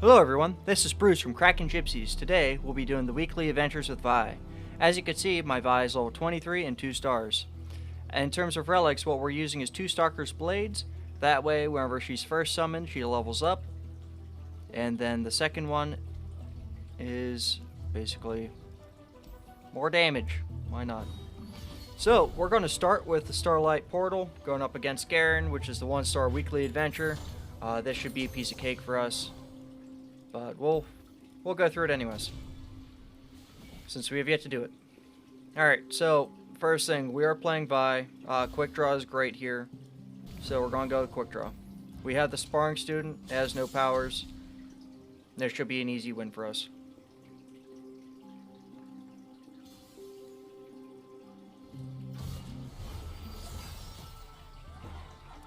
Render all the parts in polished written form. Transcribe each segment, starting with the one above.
Hello everyone, this is Bruce from Krakengypsies. Today we'll be doing the weekly adventures with Vi. As you can see, my Vi is level 23 and 2 stars. In terms of relics, what we're using is 2 Stalker's blades. That way, whenever she's first summoned, she levels up. And then the second one is basically more damage. Why not? So, we're going to start with the Starlight portal, going up against Garen, which is the 1-star weekly adventure. This should be a piece of cake for us. But we'll go through it anyways, since we have yet to do it. Alright, so first thing, we are playing Vi. Quick draw is great here, so we're going to go with quick draw. We have the sparring student, it has no powers. There should be an easy win for us.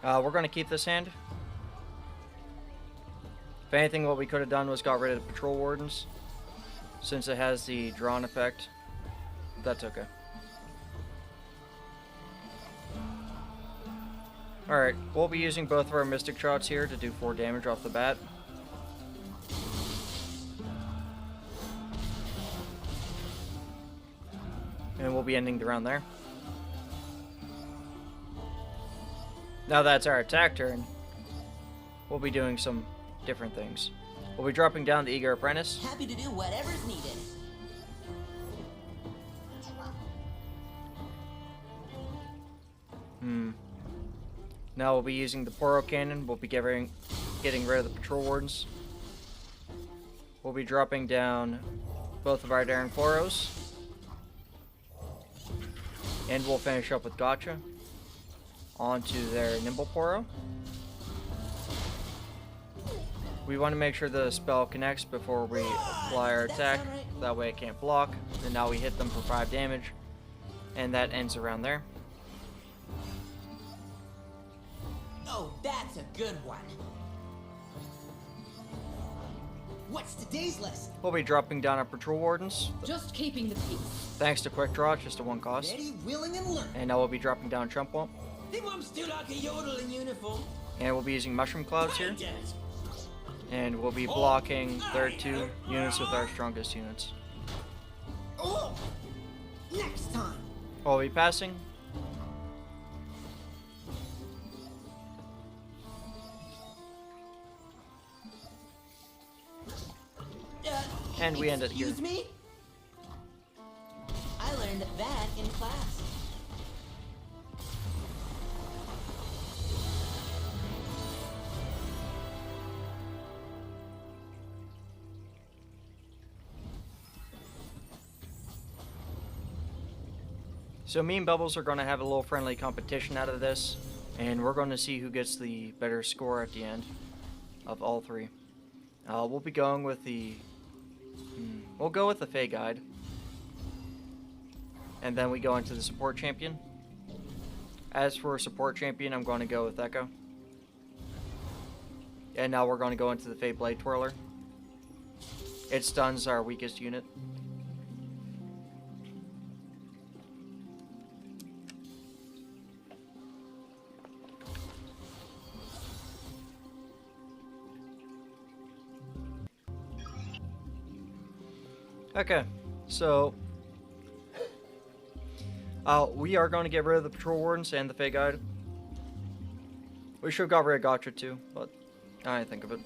We're going to keep this hand. If anything, what we could have done was got rid of the patrol wardens, since it has the drawn effect. That's okay. Alright, we'll be using both of our mystic shots here to do 4 damage off the bat. And we'll be ending the round there. Now that's our attack turn, we'll be doing some different things. We'll be dropping down the Eager Apprentice. Happy to do whatever's needed. Now we'll be using the Poro Cannon. We'll be getting rid of the Patrol Wardens. We'll be dropping down both of our Darren Poros. And we'll finish up with Gotcha onto their Nimble Poro. We want to make sure the spell connects before we apply our attack. That way it can't block. And now we hit them for 5 damage. And that ends around there. Oh, that's a good one. What's today's lesson? We'll be dropping down our Patrol Wardens. Just keeping the peace. Thanks to Quick Draw, it's just a 1 cost. Ready, willing, and learning. And now we'll be dropping down Chump Wump. They want still like a yodel in uniform. And we'll be using Mushroom Clouds here. And we'll be blocking their 2 units with our strongest units. Oh, next time. We'll be passing. And we end it here. Excuse me? I learned that in class. So me and Bubbles are going to have a little friendly competition out of this, and we're going to see who gets the better score at the end of all 3. We'll be going with the... we'll go with the Fey Guide. And then we go into the support champion. As for support champion, I'm going to go with Ekko. And now we're going to go into the Fey Blade Twirler. It stuns our weakest unit. Okay, so we are going to get rid of the Patrol Wardens and the Fey Guide. We should have got rid of Gotcha too, but I didn't think of it.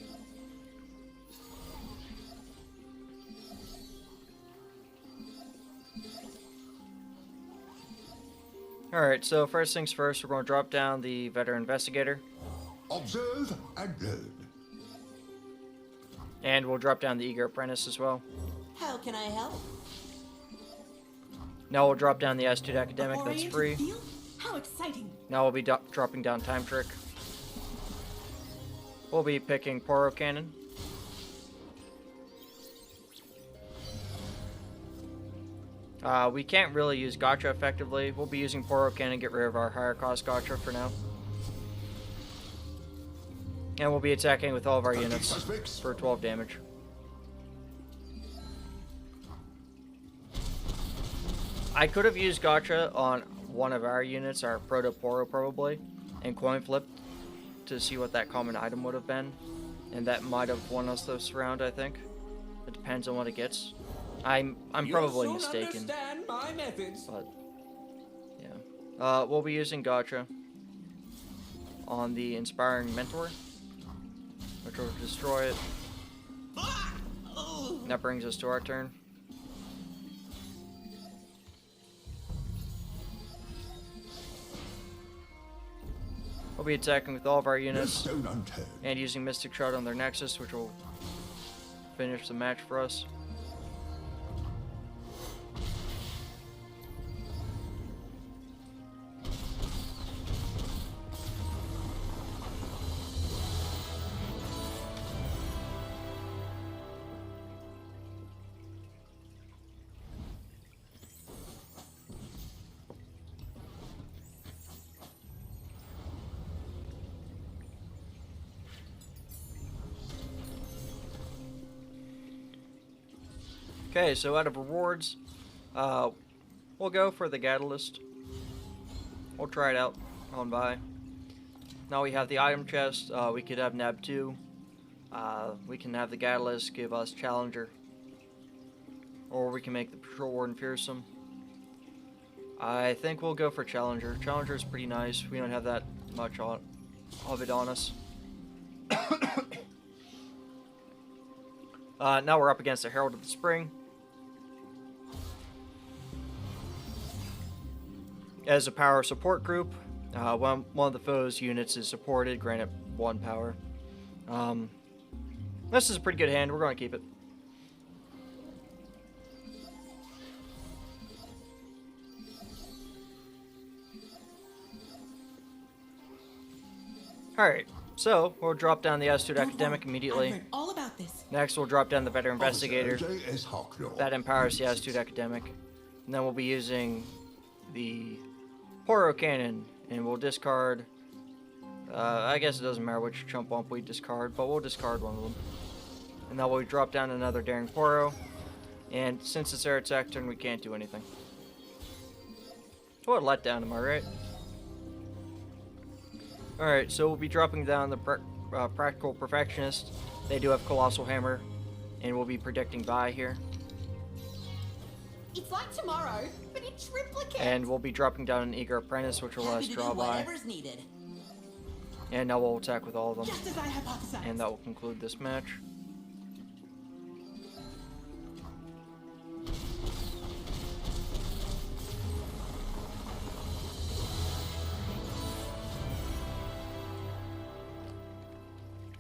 Alright, so first things first, we're going to drop down the Veteran Investigator. Observe and learn. And we'll drop down the Eager Apprentice as well. How can I help? Now we'll drop down the Astute Academic, that's free. How exciting! Now we'll be dropping down Time Trick. We'll be picking Poro Cannon. We can't really use Gotcha effectively. We'll be using Poro Cannon to get rid of our higher cost Gotcha for now. And we'll be attacking with all of our units for 12 damage. I could have used Gotcha on one of our units, our Proto Poro probably, and coin flip to see what that common item would have been. and that might have won us this round. I think it depends on what it gets. I'm probably You'll soon mistaken, understand my methods. but yeah. We'll be using Gotcha on the Inspiring Mentor, which will destroy it. And that brings us to our turn. We'll be attacking with all of our units Stone unturned. and using Mystic Shot on their Nexus, which will finish the match for us. Okay, so out of rewards, we'll go for the Catalyst. We'll try it out on by. Now we have the item chest. We could have Nab 2. We can have the Catalyst give us Challenger. Or we can make the Patrol Warden fearsome. I think we'll go for Challenger. Challenger is pretty nice. We don't have that much of it on us. Now we're up against the Herald of the Spring. As a power support group, one of the foe's units is supported, granted 1 power. This is a pretty good hand, we're going to keep it. Alright, so we'll drop down the Astute Academic immediately. I've heard all about this. Next we'll drop down the Veteran Investigator. J.S. Hawklaw. That empowers the Astute Academic. And then we'll be using the Poro Cannon, and we'll discard, I guess it doesn't matter which chump bump we discard, but we'll discard one of them. And now we'll drop down another Daring Poro, and since it's their attack turn, we can't do anything. What a letdown, am I right? Alright, so we'll be dropping down the Practical Perfectionist. They do have Colossal Hammer, and we'll be predicting Vi here. It's like tomorrow, but in triplicate. And we'll be dropping down an Eager Apprentice, which will let us Happy to draw do by. whatever's needed. And now we'll attack with all of them. Just as I hypothesized. And that will conclude this match.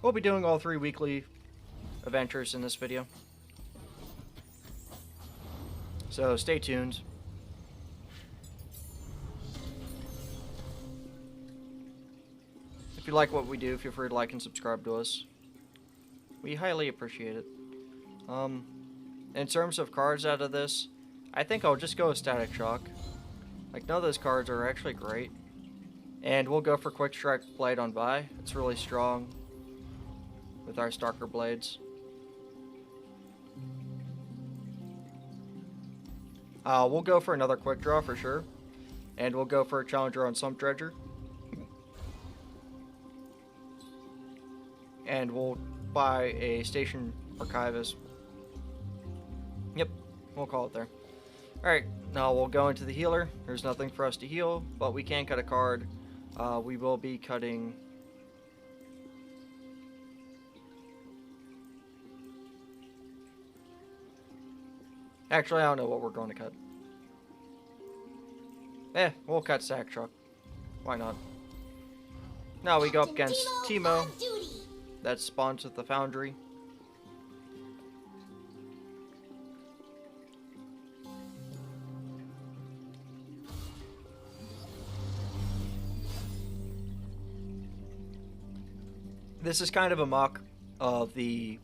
We'll be doing all 3 weekly adventures in this video. So stay tuned. If you like what we do, feel free to like and subscribe to us. We highly appreciate it. In terms of cards out of this, I think I'll just go with Static Shock. Like, none of those cards are actually great. And we'll go for Quick Strike Blade on Vi. It's really strong with our Stalker Blades. We'll go for another Quick Draw for sure. And we'll go for a Challenger on Sump Dredger. And we'll buy a Station Archivist. Yep, we'll call it there. Alright, now we'll go into the healer. There's nothing for us to heal, but we can cut a card. We will be cutting... Actually, I don't know what we're going to cut. We'll cut Sack Truck. Why not? Now we go up against Teemo. That spawns with the Foundry. This is kind of a mock of the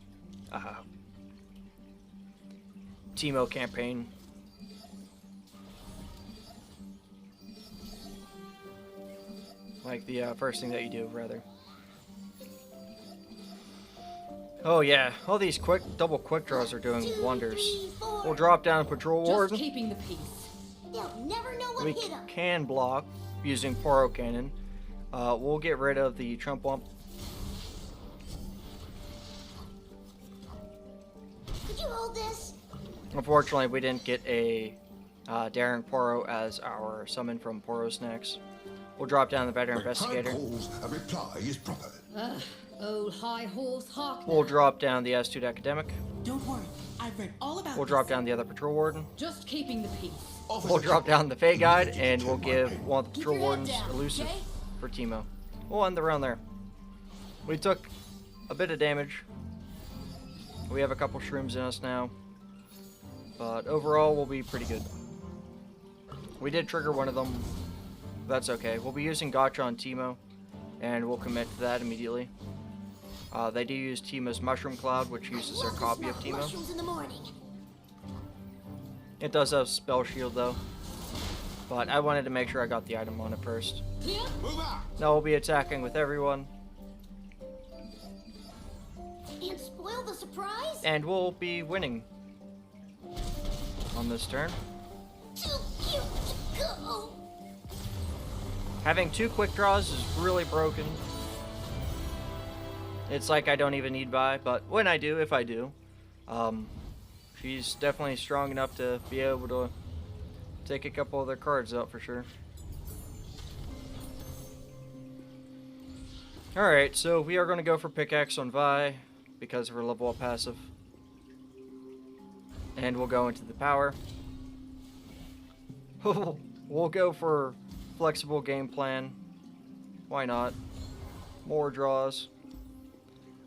Teemo campaign. Like the first thing that you do, rather. Oh yeah, all these double quick draws are doing wonders. We'll drop down Patrol Just Warden. keeping the peace. They'll never know what We hit 'em. can block using Poro Cannon. We'll get rid of the Trump Wump. Unfortunately, we didn't get a Daring Poro as our summon from Poro Snacks. We'll drop down the Veteran When time Investigator. calls, a reply is proper. Old high horse hawk. We'll drop down the Astute Academic. Don't worry, I've read all about We'll this. drop down the other Patrol Warden. Just keeping the peace. Officer We'll drop Kipple, down the Fey Guide, you need and to we'll my give pen. one of the Keep Patrol your head Wardens down, Elusive okay? for Teemo. We'll end the round there. We took a bit of damage. We have a couple shrooms in us now. But overall, we'll be pretty good. We did trigger one of them. That's okay. We'll be using Gotcha on Teemo, and we'll commit to that immediately. They do use Teemo's Mushroom Cloud, which uses their Love to copy of smell Teemo. mushrooms in the morning. It does have Spell Shield, though. But I wanted to make sure I got the item on it first. Clear? Move out! Now we'll be attacking with everyone, And spoil the surprise? and we'll be winning on this turn. Too cute to go. Having 2 quick draws is really broken. It's like I don't even need buy, but when I do, if I do, she's definitely strong enough to be able to take a couple of their cards out for sure. Alright, so we are going to go for Pickaxe on Vi because of her level up passive. And we'll go into the power. We'll go for Flexible Game Plan. Why not? More draws.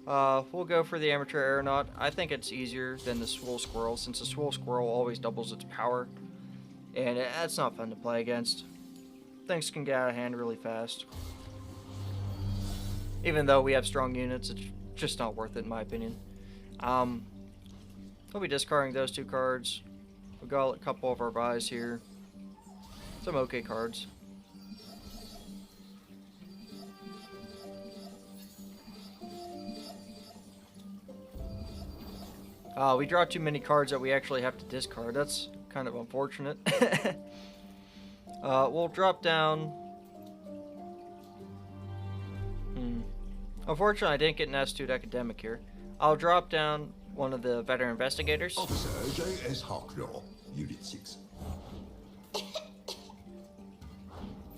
We'll go for the Amateur Aeronaut. I think it's easier than the Swole Squirrel, since the Swole Squirrel always doubles its power. And that's not fun to play against. Things can get out of hand really fast. Even though we have strong units, it's just not worth it in my opinion. We'll be discarding those 2 cards. We've got a couple of our buys here. Some okay cards. We draw too many cards that we actually have to discard. That's kind of unfortunate. We'll drop down. Unfortunately, I didn't get an Astute Academic here. I'll drop down one of the Veteran Investigators. Officer J.S. Harknor, Unit 6. It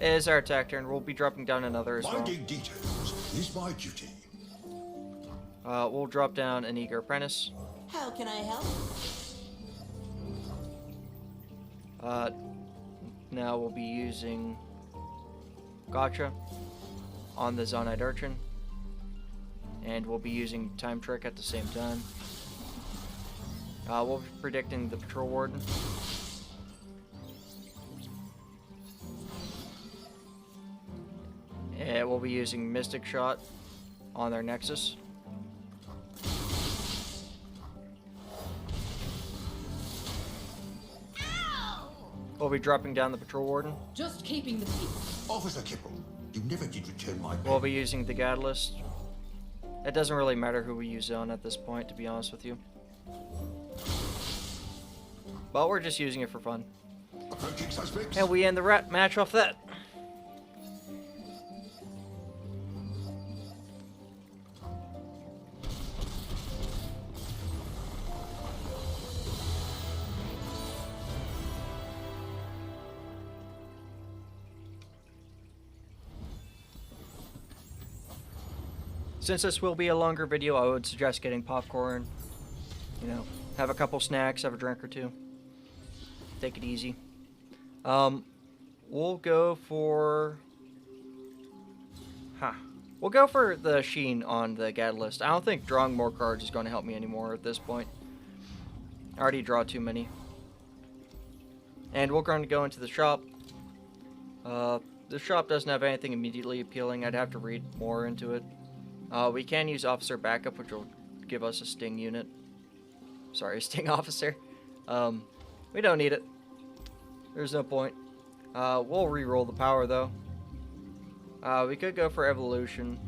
is our attack turn. We'll be dropping down another as well. Minding details is my duty. We'll drop down an Eager Apprentice. How can I help? Now we'll be using Gotcha on the Zonite Urchin. And we'll be using Time Trick at the same time. We'll be predicting the Patrol Warden. And we'll be using Mystic Shot on their Nexus. We'll be dropping down the Patrol Warden. Just keeping the peace. Officer Kipple, you never did return my We'll pen. be using the Catalyst. It doesn't really matter who we use on at this point, to be honest with you. But we're just using it for fun. Approaching suspects. And we end the match off that. Since this will be a longer video, I would suggest getting popcorn. You know, have a couple snacks, have a drink or 2. Take it easy. We'll go for... We'll go for the Sheen on the Catalyst. I don't think drawing more cards is going to help me anymore at this point. I already draw too many. And we're going to go into the shop. The shop doesn't have anything immediately appealing. I'd have to read more into it. We can use Officer Backup, which will give us a Sting unit. Sorry, a Sting Officer. We don't need it. There's no point. We'll re-roll the power, though. We could go for Evolution.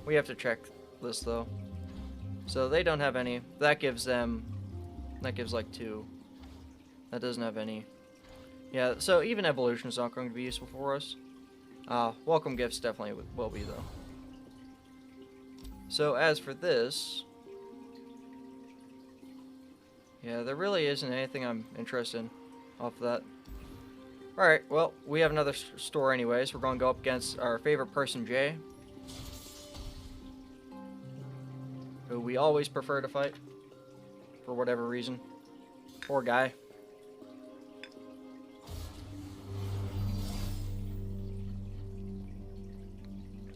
We have to check this, though. So they don't have any. That gives them... That gives, like, 2. That doesn't have any. Yeah, so even Evolution is not going to be useful for us. Welcome Gifts definitely will be, though. So as for this, Yeah, there really isn't anything I'm interested in off of that. Alright, well, we have another store anyways. We're going to go up against our favorite person, Jay. Who we always prefer to fight. For whatever reason. Poor guy.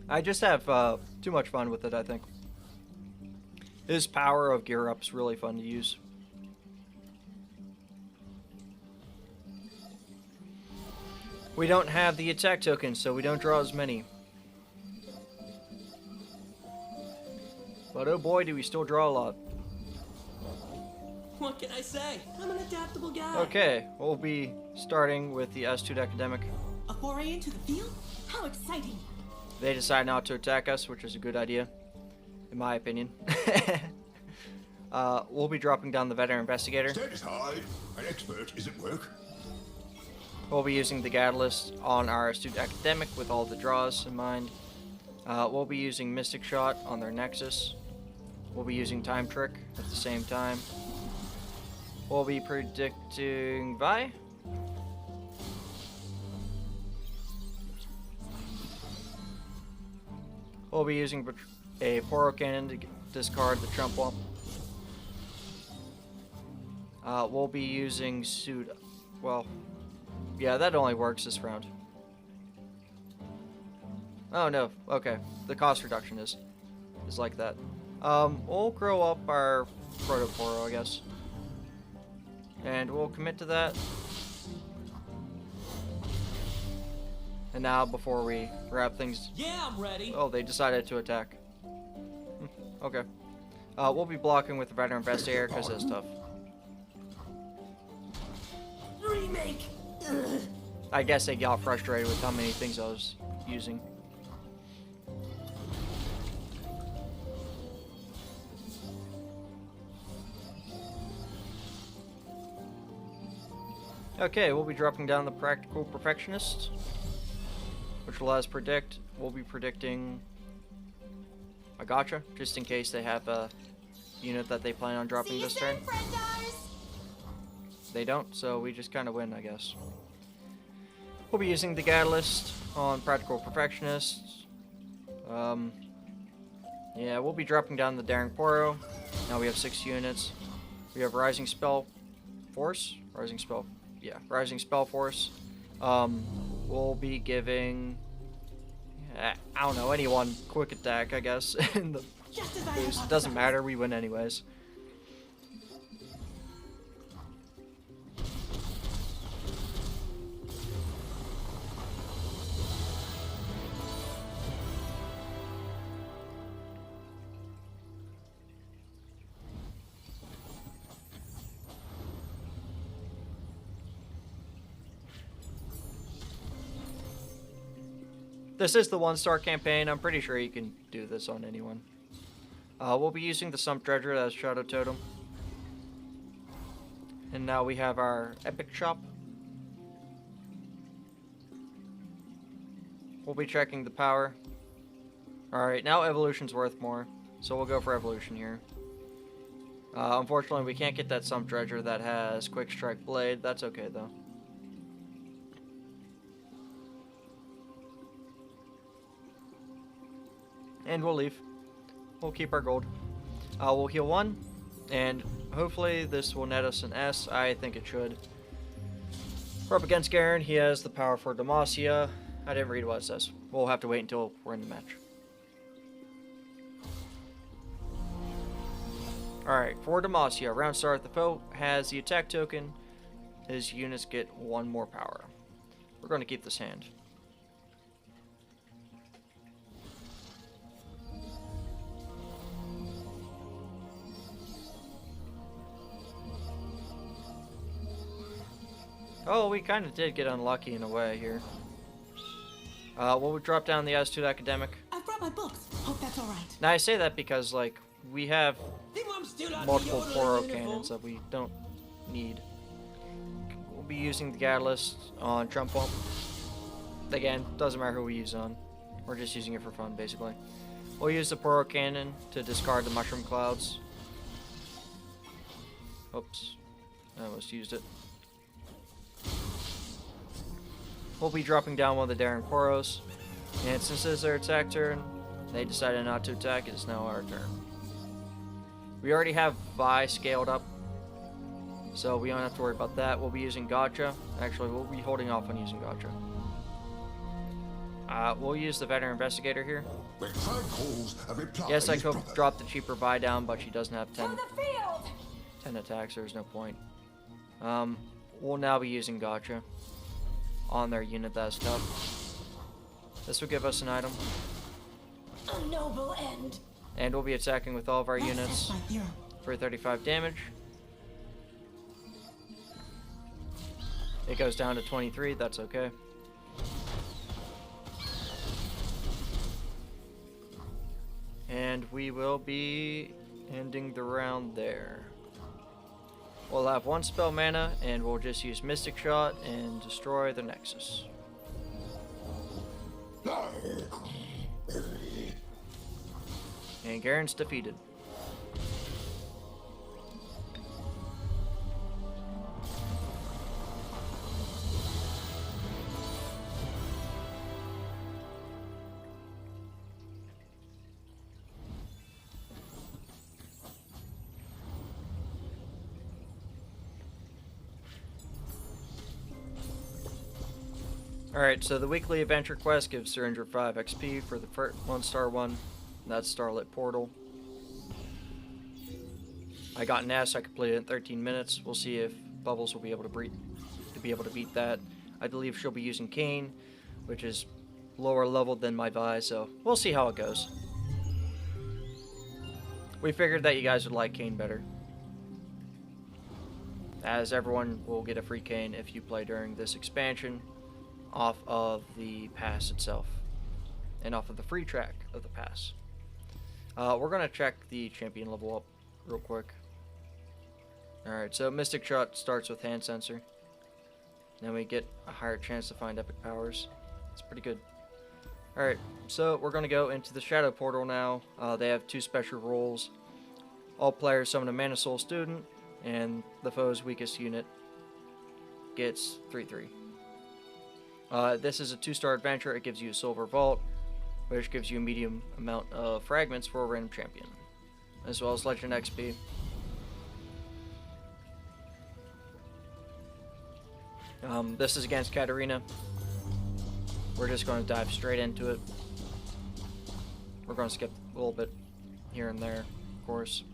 I just have too much fun with it, I think. His power of gear up is really fun to use. We don't have the attack tokens, so we don't draw as many. But oh boy, do we still draw a lot. What can I say? I'm an adaptable guy. Okay, we'll be starting with the S2 Academic. A foray into the field? How exciting! They decide not to attack us, which is a good idea, in my opinion. We'll be dropping down the Veteran Investigator. Stand aside. An expert is at work. We'll be using the Catalyst on our Astute Academic with all the draws in mind. We'll be using Mystic Shot on their Nexus. We'll be using Time Trick at the same time. We'll be predicting Vi. We'll be using a Poro Cannon to discard the Trump Wall. We'll be using Suit. Well, yeah, that only works this round. Oh no, okay. The cost reduction is like that. We'll grow up our Proto Poro, I guess. And we'll commit to that. And now, before we wrap things... Yeah, I'm ready. Oh, they decided to attack. Okay. We'll be blocking with the Veteran Investigator because it's tough. Remake. Ugh. I guess they got frustrated with how many things I was using. Okay, we'll be dropping down the Practical Perfectionist, which will let us predict. We'll be predicting a gotcha, just in case they have a unit that they plan on dropping this turn. They don't, so we just kind of win, I guess. We'll be using the Catalyst on Practical Perfectionist. Yeah, we'll be dropping down the Daring Poro. Now we have 6 units. We have Rising Spell Force. Rising Spell Force. We'll be giving, I don't know, anyone quick attack, I guess. In the boost. It doesn't matter, we win anyways. This is the 1-star campaign. I'm pretty sure you can do this on anyone. We'll be using the Sump Dredger as Shadow Totem. And now we have our Epic Shop. We'll be checking the power. Alright, now Evolution's worth more. So we'll go for Evolution here. Unfortunately, we can't get that Sump Dredger that has Quick Strike Blade. That's okay, though. And we'll leave. We'll keep our gold. We'll heal 1, and hopefully this will net us an S. I think it should. We're up against Garen. He has the power for Demacia. I didn't read what it says. We'll have to wait until we're in the match. Alright, for Demacia, round start, the foe has the attack token. His units get 1 more power. We're going to keep this hand. Oh, we kind of did get unlucky in a way here. Well, we drop down the S2 Academic. I brought my books. Hope that's all right. Now, I say that because, like, we have multiple Poro cannons that we don't need. We'll be using the Catalyst on Trump Bump. Again, doesn't matter who we use on. We're just using it for fun, basically. We'll use the Poro Cannon to discard the Mushroom Clouds. Oops. I almost used it. We'll be dropping down one of the Daring Poros. And since it's their attack turn, they decided not to attack. It is now our turn. We already have Vi scaled up, so we don't have to worry about that. We'll be using Gotcha. Actually, we'll be holding off on using Gotcha. We'll use the Veteran Investigator here. When Frank calls, a reply Yes, I is could brother. drop the cheaper Vi down, but she doesn't have 10 For the field! 10 attacks, there's no point. We'll now be using Gotcha on their unit that's tough. This will give us an item. A noble end. And we'll be attacking with all of our units That's my hero. for 35 damage. It goes down to 23, that's okay. And we will be ending the round there. We'll have 1 spell mana, and we'll just use Mystic Shot and destroy the Nexus. And Garen's defeated. Alright, so the weekly adventure quest gives 305 XP for the first 1-star one. That's Starlight Portal. I got an S, I completed it in 13 minutes. We'll see if Bubbles will be able to beat that. I believe she'll be using Kane, which is lower level than my Vi, so we'll see how it goes. We figured that you guys would like Kane better, as everyone will get a free Kane if you play during this expansion off of the pass itself and off of the free track of the pass. We're gonna check the champion level up real quick. Alright, so Mystic Shot starts with Hand Sensor. Then we get a higher chance to find epic powers. It's pretty good. Alright, so we're gonna go into the Shadow Portal now. They have 2 special rules. All players summon a Mana Soul student, and the foe's weakest unit gets 3/3. This is a 2-star adventure. It gives you a Silver Vault, which gives you a medium amount of fragments for a random champion, as well as Legend XP. This is against Katarina. We're just going to dive straight into it. We're going to skip a little bit here and there, of course.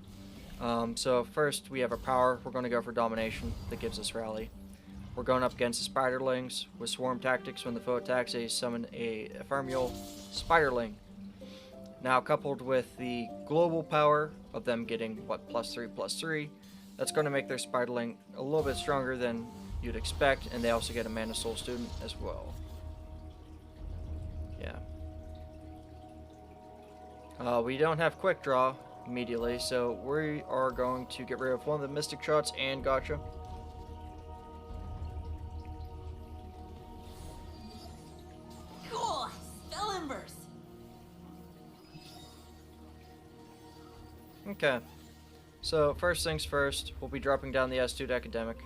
So first we have a power. We're going to go for Domination. That gives us Rally. We're going up against the Spiderlings with Swarm Tactics. When the foe attacks, they summon a ephemeral Spiderling. Now, coupled with the global power of them getting, what, +3/+3, that's going to make their Spiderling a little bit stronger than you'd expect, and they also get a Mana Soul student as well. Yeah. We don't have Quick Draw immediately, so we are going to get rid of one of the Mystic Shots and Gotcha. Cool! Spell Embers! Okay. So, first things first, we'll be dropping down the S2 Academic.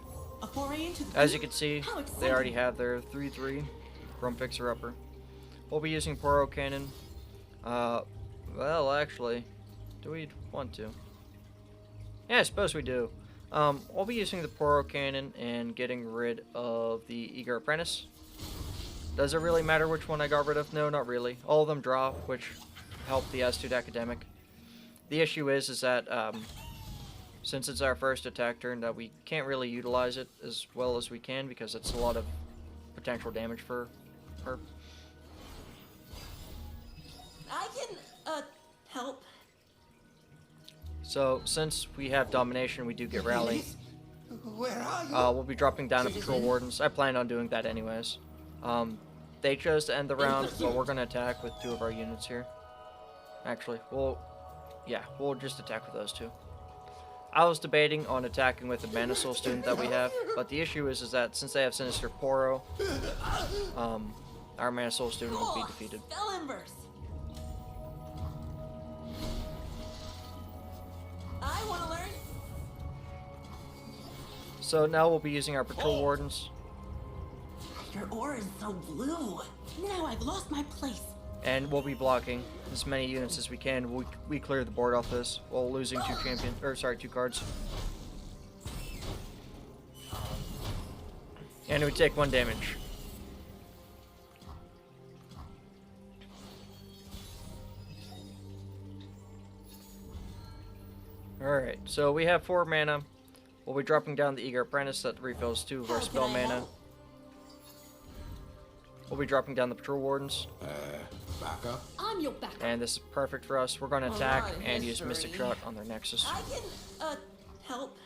A foray into the As you field? can see, How they already exciting. have their 3/3 from Fixer Upper. We'll be using Poro Cannon. Well, actually, do we want to? Yeah, I suppose we do. We'll be using the Poro Cannon and getting rid of the Eager Apprentice. Does it really matter which one I got rid of? No, not really. All of them drop, which help the S2 Academic. The issue is that since it's our first attack turn, that we can't really utilize it as well as we can because it's a lot of potential damage for her. I can, help. So, since we have Domination, we do get Rally. Where are you? We'll be dropping down to Patrol Wardens. I planned on doing that anyways. They chose to end the round, but we're going to attack with 2 of our units here. Actually, we'll just attack with those 2. I was debating on attacking with the Mana Soul student that we have, but the issue is that since they have Sinister Poro, our Mana Soul student will be Cool! defeated. Spell Embers! I want to learn. So now we'll be using our patrol wardens. Your aura is so blue. Now I've lost my place. And we'll be blocking as many units as we can. We clear the board off this while losing two cards. And we take 1 damage. Alright, so we have 4 mana. We'll be dropping down the Eager Apprentice that refills 2 of our spell mana. We'll be dropping down the Patrol Wardens. Backup. I'm your backup. And this is perfect for us. We're going to A attack lot of and use Mystic history. Shot on their Nexus. I can, help.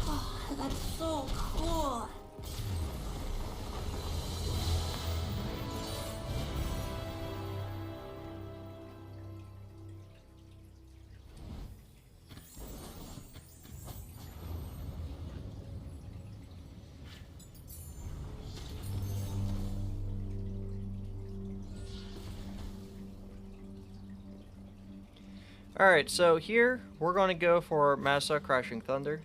Oh, that's so cool. Alright, so here we're going to go for Massa Crashing Thunder.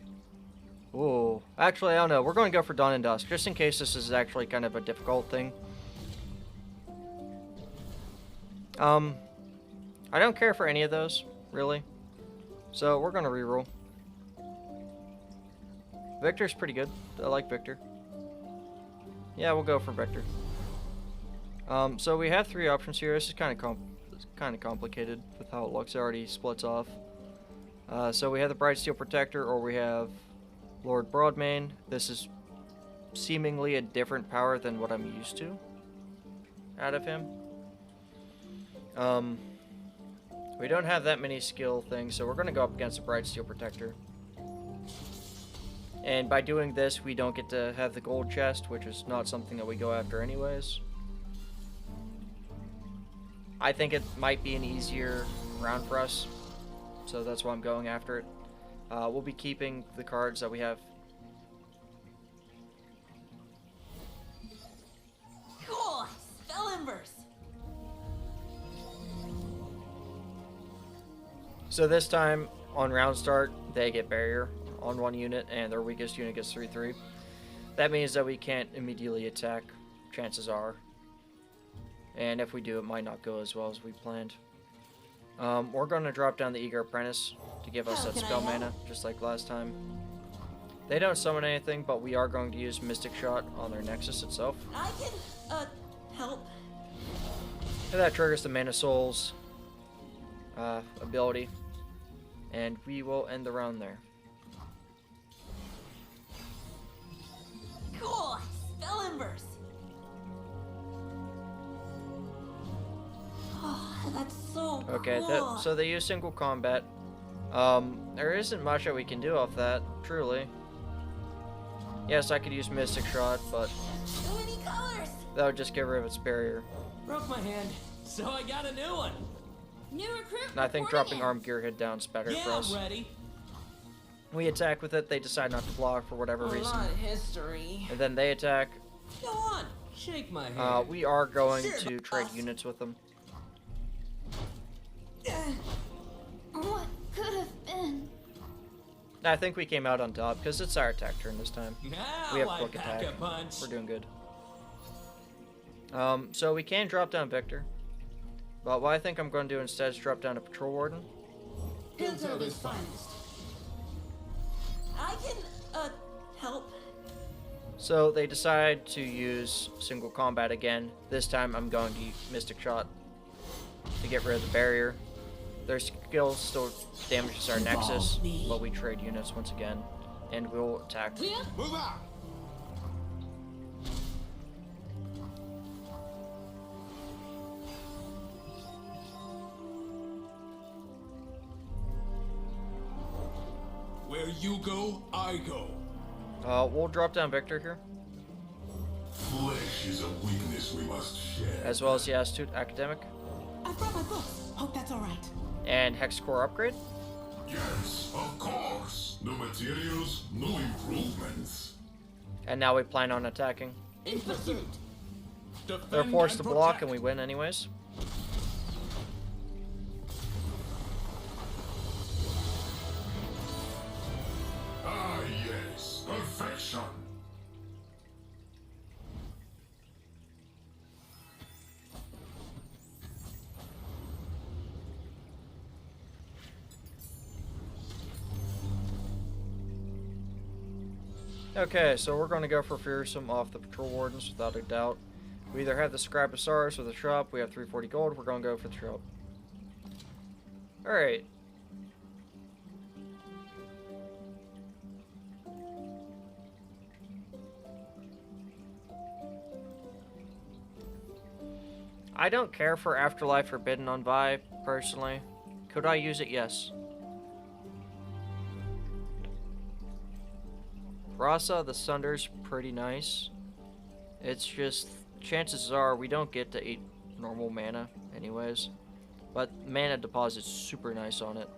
Ooh, actually, I don't know. We're going to go for Dawn and Dusk, just in case this is actually kind of a difficult thing. I don't care for any of those, really. So we're going to reroll. Viktor's pretty good. I like Viktor. Yeah, we'll go for Viktor. So we have 3 options here. This is kind of complicated with how it looks. It already splits off. So we have the Bright Steel Protector, or we have Lord Broadmane. This is seemingly a different power than what I'm used to out of him. We don't have that many skill things, so we're going to go up against the Bright Steel Protector. And by doing this, we don't get to have the gold chest, which is not something that we go after anyways. I think it might be an easier round for us, so that's why I'm going after it. We'll be keeping the cards that we have. Cool! Spell Embers! So this time, on round start, they get barrier on 1 unit, and their weakest unit gets 3/3. That means that we can't immediately attack, chances are. And if we do, it might not go as well as we planned. We're going to drop down the Eager Apprentice to give us How that can I spell help? mana, just like last time. They don't summon anything, but we are going to use Mystic Shot on their Nexus itself. I can, help. And that triggers the Mana Souls ability. And we will end the round there. Cool! Spell Embers! Oh, that's so Okay, cool. so they use single combat. There isn't much that we can do off that, truly. Yes, I could use Mystic Shot, but So many colors! that would just get rid of its barrier. Broke my hand, so I got a new one. New recruit. And I think reporting dropping in. Armed Gearhead down is better Yeah, for us. I'm ready. We attack with it, they decide not to block for whatever A reason. lot of history. And then they attack. Go on, shake my hand. We are going Sure, to trade boss. units with them. What could have been? I think we came out on top because it's our attack turn this time. Now We have I quick pack attack. a punch. We're doing good. So we can drop down Viktor. But what I think I'm going to do instead is drop down a Patrol Warden. Hilltover's finest. I can, help. So they decide to use single combat again. This time I'm going to use Mystic Shot to get rid of the barrier. Their skill still damages our Nexus, but we trade units once again. And we'll attack. Yeah. Move out. Where you go, I go. We'll drop down Viktor here, Flesh is a weakness we must share. as well as the Astute Academic I've brought my books. Hope that's alright. and Hex Core Upgrade. Yes, of course. New materials, new improvements. And now we plan on attacking. In pursuit. They're forced to block and we win anyways. Perfection. Okay, so we're going to go for Fearsome off the Patrol Wardens without a doubt. We either have the Scrap of Stars or the shop. We have 340 gold. We're going to go for the shop. Alright. I don't care for Afterlife Forbidden on Vi, personally. Could I use it? Yes. Rasa the Sunder's pretty nice. It's just, chances are we don't get to 8 normal mana anyways. But mana deposit's super nice on it.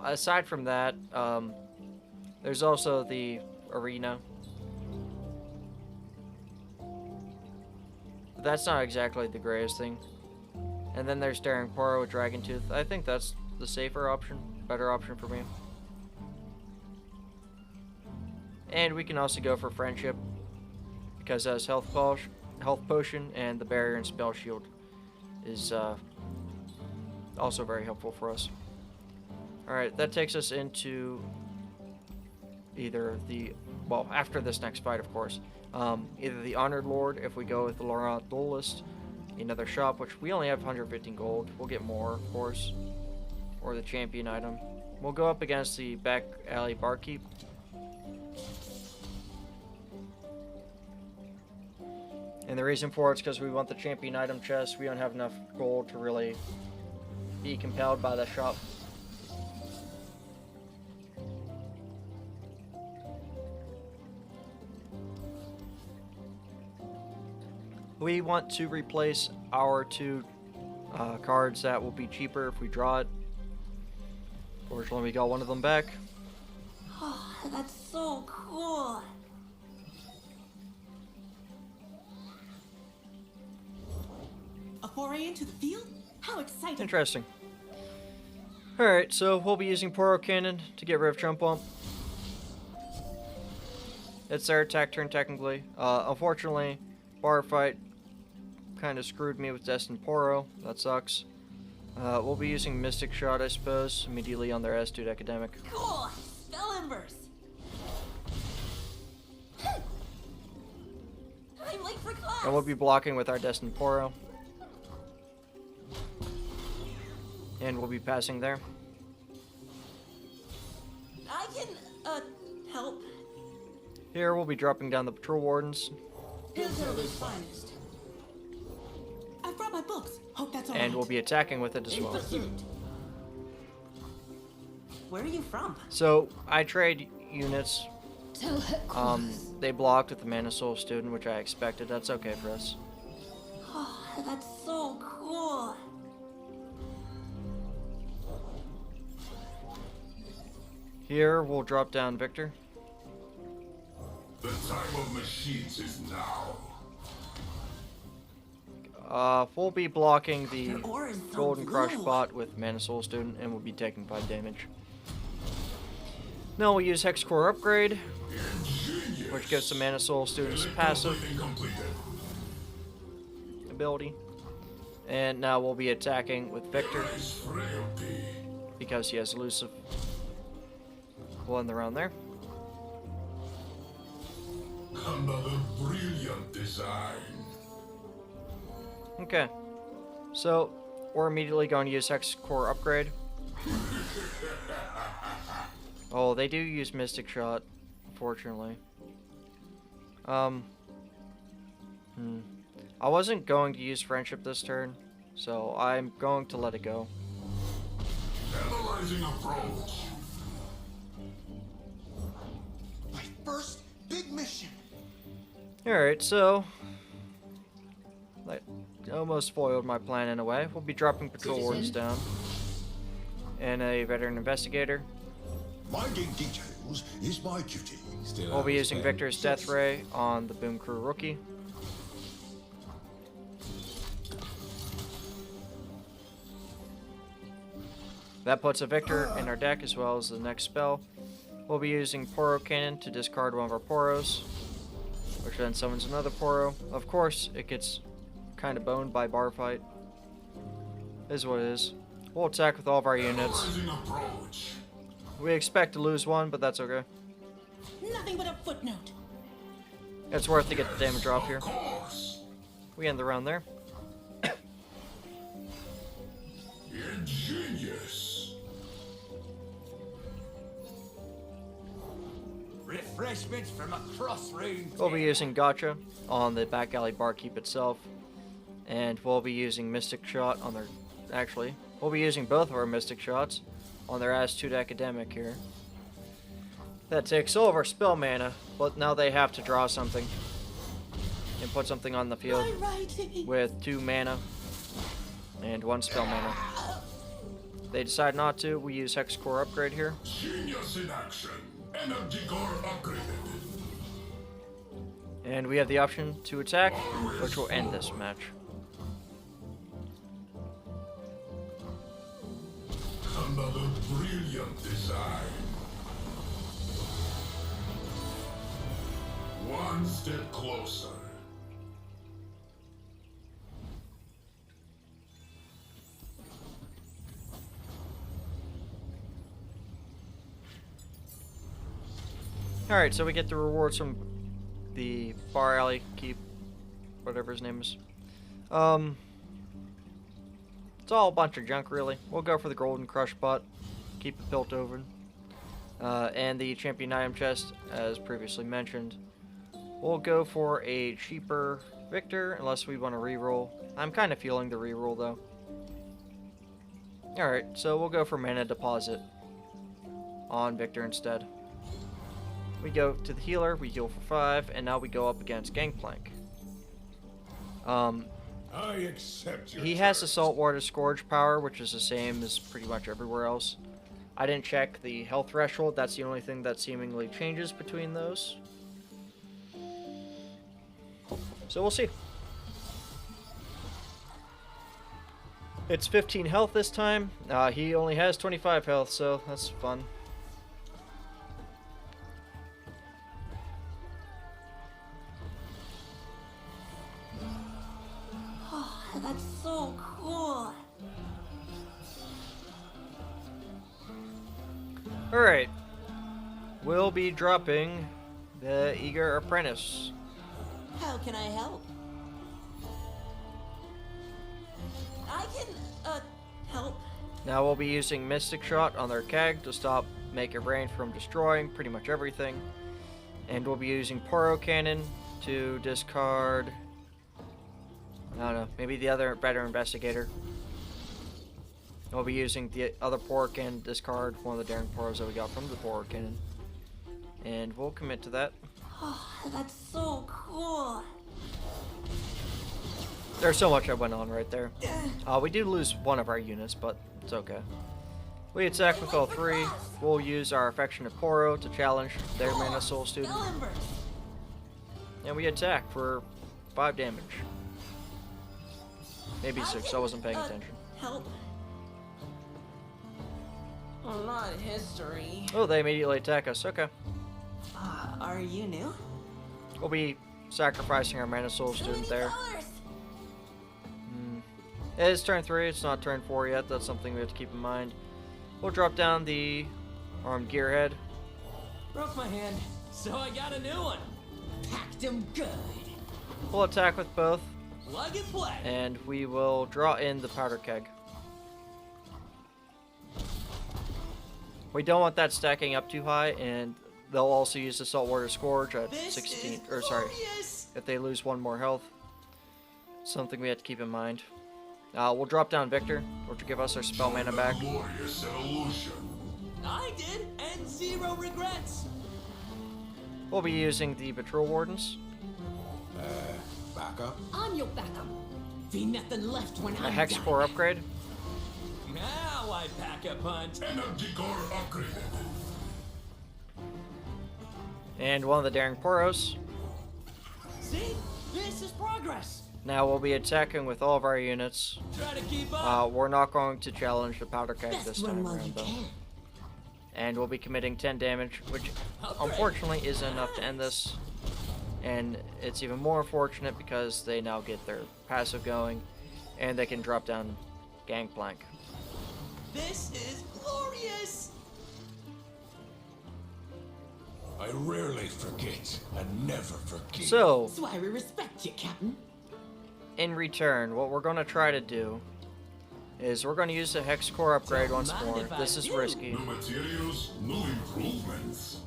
Aside from that, there's also the arena. But that's not exactly the greatest thing. And then there's Daring Poro with Dragon Tooth. I think that's the safer option, better option for me. And we can also go for Friendship because it has health potion, and the barrier and spell shield is also very helpful for us. Alright, that takes us into either the, well, after this next fight, of course, either the Honored Lord if we go with the Laurent Duelist, another shop, which we only have 115 gold. We'll get more, of course, or the champion item. We'll go up against the Back Alley Barkeep. And the reason for it's because we want the champion item chest. We don't have enough gold to really be compelled by the shop. We want to replace our 2 cards that will be cheaper if we draw it. Fortunately, we got one of them back. Oh, that's so cool. A foray into the field? How exciting. Interesting. Alright, so we'll be using Poro Cannon to get rid of Chump Bump. It's their attack turn, technically. Unfortunately, bar fight kind of screwed me with Destined Poro. That sucks. We'll be using Mystic Shot, I suppose, immediately on their S-Dude Academic. Cool. Spell Embers. I'm late for class. And we'll be blocking with our Destined Poro. And we'll be passing there. I can, help. Here, we'll be dropping down the Patrol Wardens. Piltover's finest. I brought my books. Hope that's all right. And we'll be attacking with it as In well. pursuit. Where are you from? So, I trade units. Tell her. They blocked with the Mana Soul Student, which I expected. That's okay for us. Oh, that's so cool. Here, we'll drop down Viktor. The time of machines is now. We'll be blocking the Your aura is so Golden Crush blue. bot with Mana Soul Student, and we'll be taking 5 damage. Now we'll use Hex Core Upgrade, Ingenious. which gives the Mana Soul Student's passive Completed. ability. And now we'll be attacking with Viktor Nice frailty. because he has elusive. We'll end the round there. Another brilliant design. Okay, so we're immediately going to use Hex Core Upgrade. Oh, they do use Mystic Shot, unfortunately. I wasn't going to use Friendship this turn, so I'm going to let it go. Analyzing approach. My first big mission. Alright, so that almost foiled my plan in a way. We'll be dropping Patrol Wardens down. And a Veteran Investigator. Minding details is my duty. We'll be using Victor's Death Ray on the Boom Crew Rookie. That puts a Viktor in our deck as well as the next spell. We'll be using Poro Cannon to discard one of our Poros, which then summons another Poro. Of course, it gets kind of boned by bar fight. Is what it is. We'll attack with all of our units. We expect to lose one, but that's okay. Nothing but a footnote. It's worth to get the damage off here. We end the round there. Ingenious. Refreshments from across range. We'll be using Gotcha on the back alley barkeep itself. And we'll be using Mystic Shot on their... Actually, we'll be using both of our Mystic Shots on their Attitude Academic here. That takes all of our spell mana, but now they have to draw something. And put something on the field with 2 mana and 1 spell mana. They decide not to. We use Hex Core Upgrade here. Genius in action. Energy core upgraded. And we have the option to attack, which will end this match. Another brilliant design. One step closer. Alright, so we get the rewards from the bar alley keep, whatever his name is. It's all a bunch of junk, really. We'll go for the Golden Crush Butt, keep it built over, and the Champion Item Chest, as previously mentioned. We'll go for a cheaper Viktor, unless we want to reroll. I'm kind of feeling the reroll, though. Alright, so we'll go for Mana Deposit on Viktor instead. We go to the healer, we heal for 5, and now we go up against Gangplank. I accept your He has the Saltwater Scourge power, which is the same as pretty much everywhere else. I didn't check the health threshold, that's the only thing that seemingly changes between those. So we'll see. It's 15 health this time. He only has 25 health, so that's fun. That's so cool. Alright. We'll be dropping the Eager Apprentice. How can I help? I can, help. Now we'll be using Mystic Shot on their Keg to stop Make It Rain from destroying pretty much everything. And we'll be using Poro Cannon to discard... I don't know, maybe the other better investigator. We'll be using the other Poro Cannon to discard one of the Daring Poros that we got from the Poro Cannon. And we'll commit to that. Oh, that's so cool. There's so much that went on right there. We do lose one of our units, but it's okay. We attack with all 3. We'll use our Affectionate Poro to challenge their Mana Soul Student. And we attack for 5 damage. Maybe 6, I wasn't paying attention. Help. Oh, not history. Oh, they immediately attack us. Okay. Are you new? We'll be sacrificing our Mana Soul Student there. It is turn 3, it's not turn 4 yet. That's something we have to keep in mind. We'll drop down the Armed Gearhead. Broke my hand, so I got a new one. Packed him good. We'll attack with both. Plug and play. And we will draw in the Powder Keg. We don't want that stacking up too high, and they'll also use the Saltwater Scourge at 16, or sorry, if they lose 1 more health. Something we have to keep in mind. We'll drop down Viktor, which will give us our spell mana back. Glorious evolution. I did, and 0 regrets. We'll be using the Patrol Wardens. Backup? I'm your backup. Be nothing left when A I'm Hex done. Core Upgrade. Now I pack a punch. Energy core upgraded. And one of the Daring Poros. See? This is progress. Now we'll be attacking with all of our units. Try to keep up. We're not going to challenge the powder keg Best this run time while you around though. can. And we'll be committing 10 damage, which unfortunately isn't enough to end this. And it's even more unfortunate because they now get their passive going, and they can drop down Gangplank. This is glorious. I rarely forget and never forgive. So, That's why we respect you, Captain. in return, what we're going to try to do is we're going to use the Hex Core upgrade Don't once mind more. if I This is do. risky. New materials, new improvements.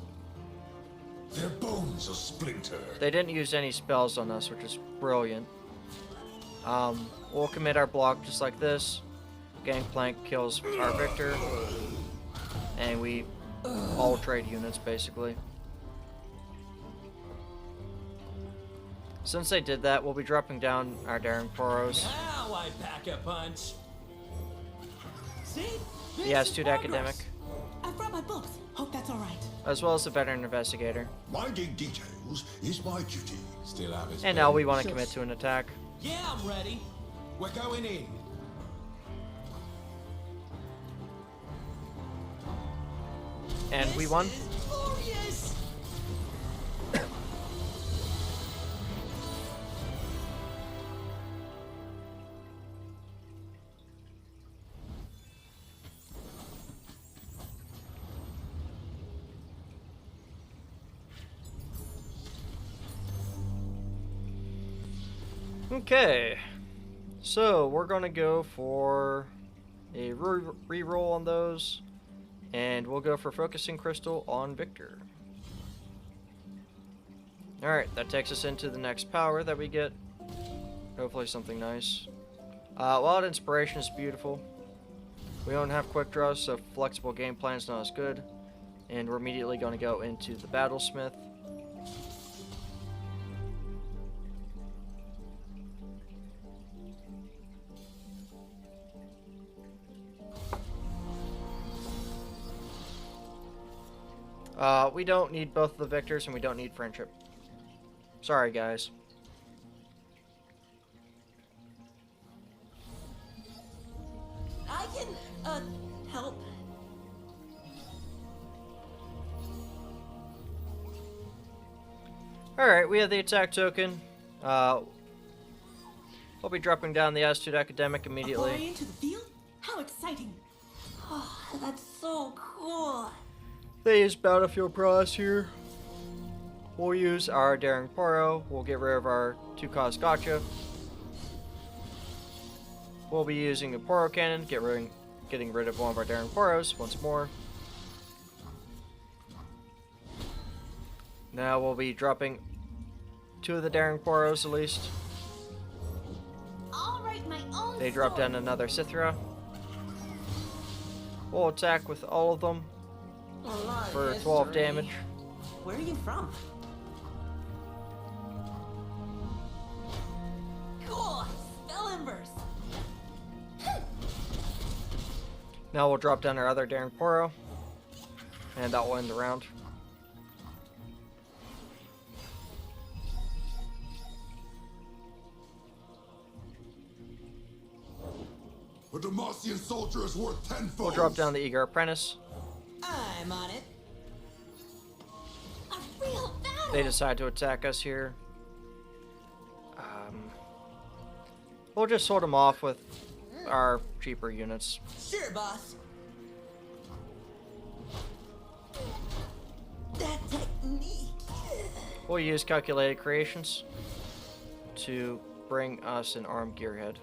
Their bones are splintered. They didn't use any spells on us, which is brilliant. We'll commit our block just like this. Gangplank kills our Viktor. And we all trade units, basically. Since they did that, we'll be dropping down our Daring Poros. Now I pack a punch. See? The This is Astute progress. Academic, I brought my books. Hope that's all right. as well as the Veteran Investigator. Minding details is my duty. Still have his And now we want to commit to an attack. Yeah, I'm ready. We're going in. And we won. This is glorious. Okay, so we're gonna go for a reroll on those, and we'll go for Focusing Crystal on Viktor. Alright, that takes us into the next power that we get. Hopefully something nice. Wild Inspiration is beautiful. We don't have quick draws, so flexible game plan is not as good. And we're immediately going to go into the Battlesmith. We don't need both of the Victors, and we don't need Friendship. Sorry, guys. I can, help. Alright, we have the attack token. We'll be dropping down the Astute Academic A foray immediately. into the field? How exciting. Oh, that's so cool. They use Battlefield Prowess here. We'll use our Daring Poro. We'll get rid of our 2-cost Gotcha. We'll be using the Poro Cannon, getting rid of one of our Daring Poros once more. Now we'll be dropping 2 of the Daring Poros at least. I'll write my own They drop story. down another Sithra. We'll attack with all of them for 12 damage. Where are you from? Cool. Spell embers. Now we'll drop down our other Daring Poro. And that will end the round. A Demacian soldier is worth 10 foes. We'll drop down the Eager Apprentice. I'm on it. A real battle. They decide to attack us here. We'll just sort them off with our cheaper units. Sure, boss. That technique. We'll use Calculated Creations to bring us an armed gearhead.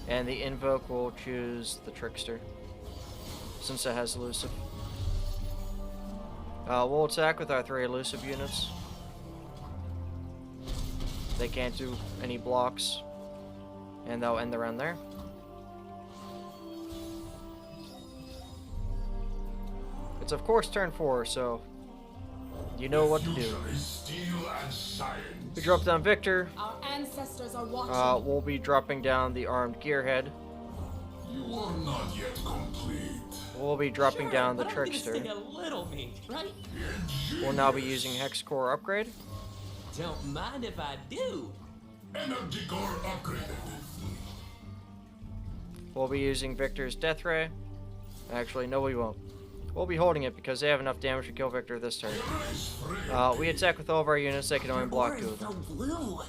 And the Invoke will choose the Trickster, since it has elusive. We'll attack with our 3 elusive units. They can't do any blocks, and they'll end the round there. It's of course turn 4, so you know what to do. Future is steel and science. We drop down Viktor. Our ancestors are watching. We'll be dropping down the armed gearhead. You are not yet complete. We'll be dropping Sure, down the but I'm gonna Trickster. sting a little meat, right? We'll now be using Hex Core upgrade. Don't mind if I do. Energy core upgraded. We'll be using Viktor's Death Ray. Actually, no, we won't. We'll be holding it because they have enough damage to kill Viktor this turn. We attack with all of our units. They can only block 2 of them. So blue.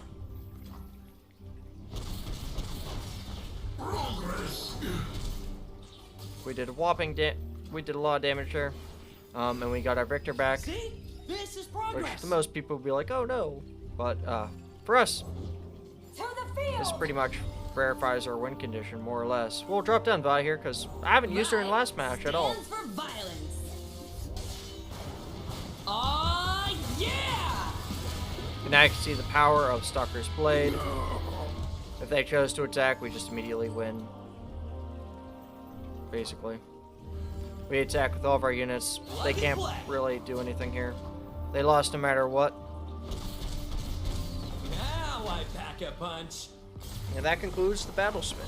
Progress. We did a whopping we did a lot of damage there, and we got our Viktor back, See? This is which progress. to most people would be like, oh no, but for us, To the field! this pretty much verifies our win condition more or less. We'll drop down Vi here because I haven't used her in the last match at all. Stands for violence. Oh, yeah! And now you can see the power of Stalker's Blade. If they chose to attack, we just immediately win. Basically. We attack with all of our units. They can't really do anything here. They lost no matter what. Now I pack a punch. And that concludes the battle spin.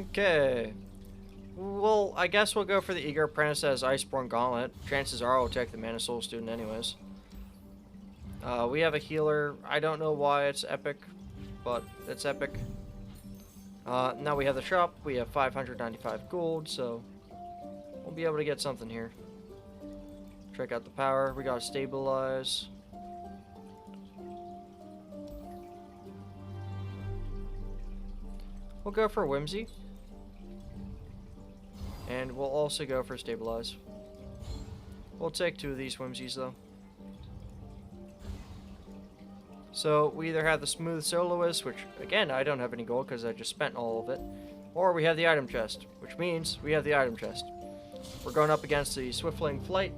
Okay. Well, I guess we'll go for the Eager Apprentice as Iceborne Gauntlet. Chances are I'll take the Mana Soul Student anyways. We have a healer. I don't know why it's epic, but it's epic. Now we have the shop. We have 595 gold, so we'll be able to get something here. Check out the power. We got Stabilize. We'll go for Whimsy. And we'll also go for Stabilize. We'll take 2 of these Whimsies though. So we either have the Smooth Soloist, which again I don't have any gold because I just spent all of it, or we have the item chest, which means we have the item chest. We're going up against the Swiftling Flight.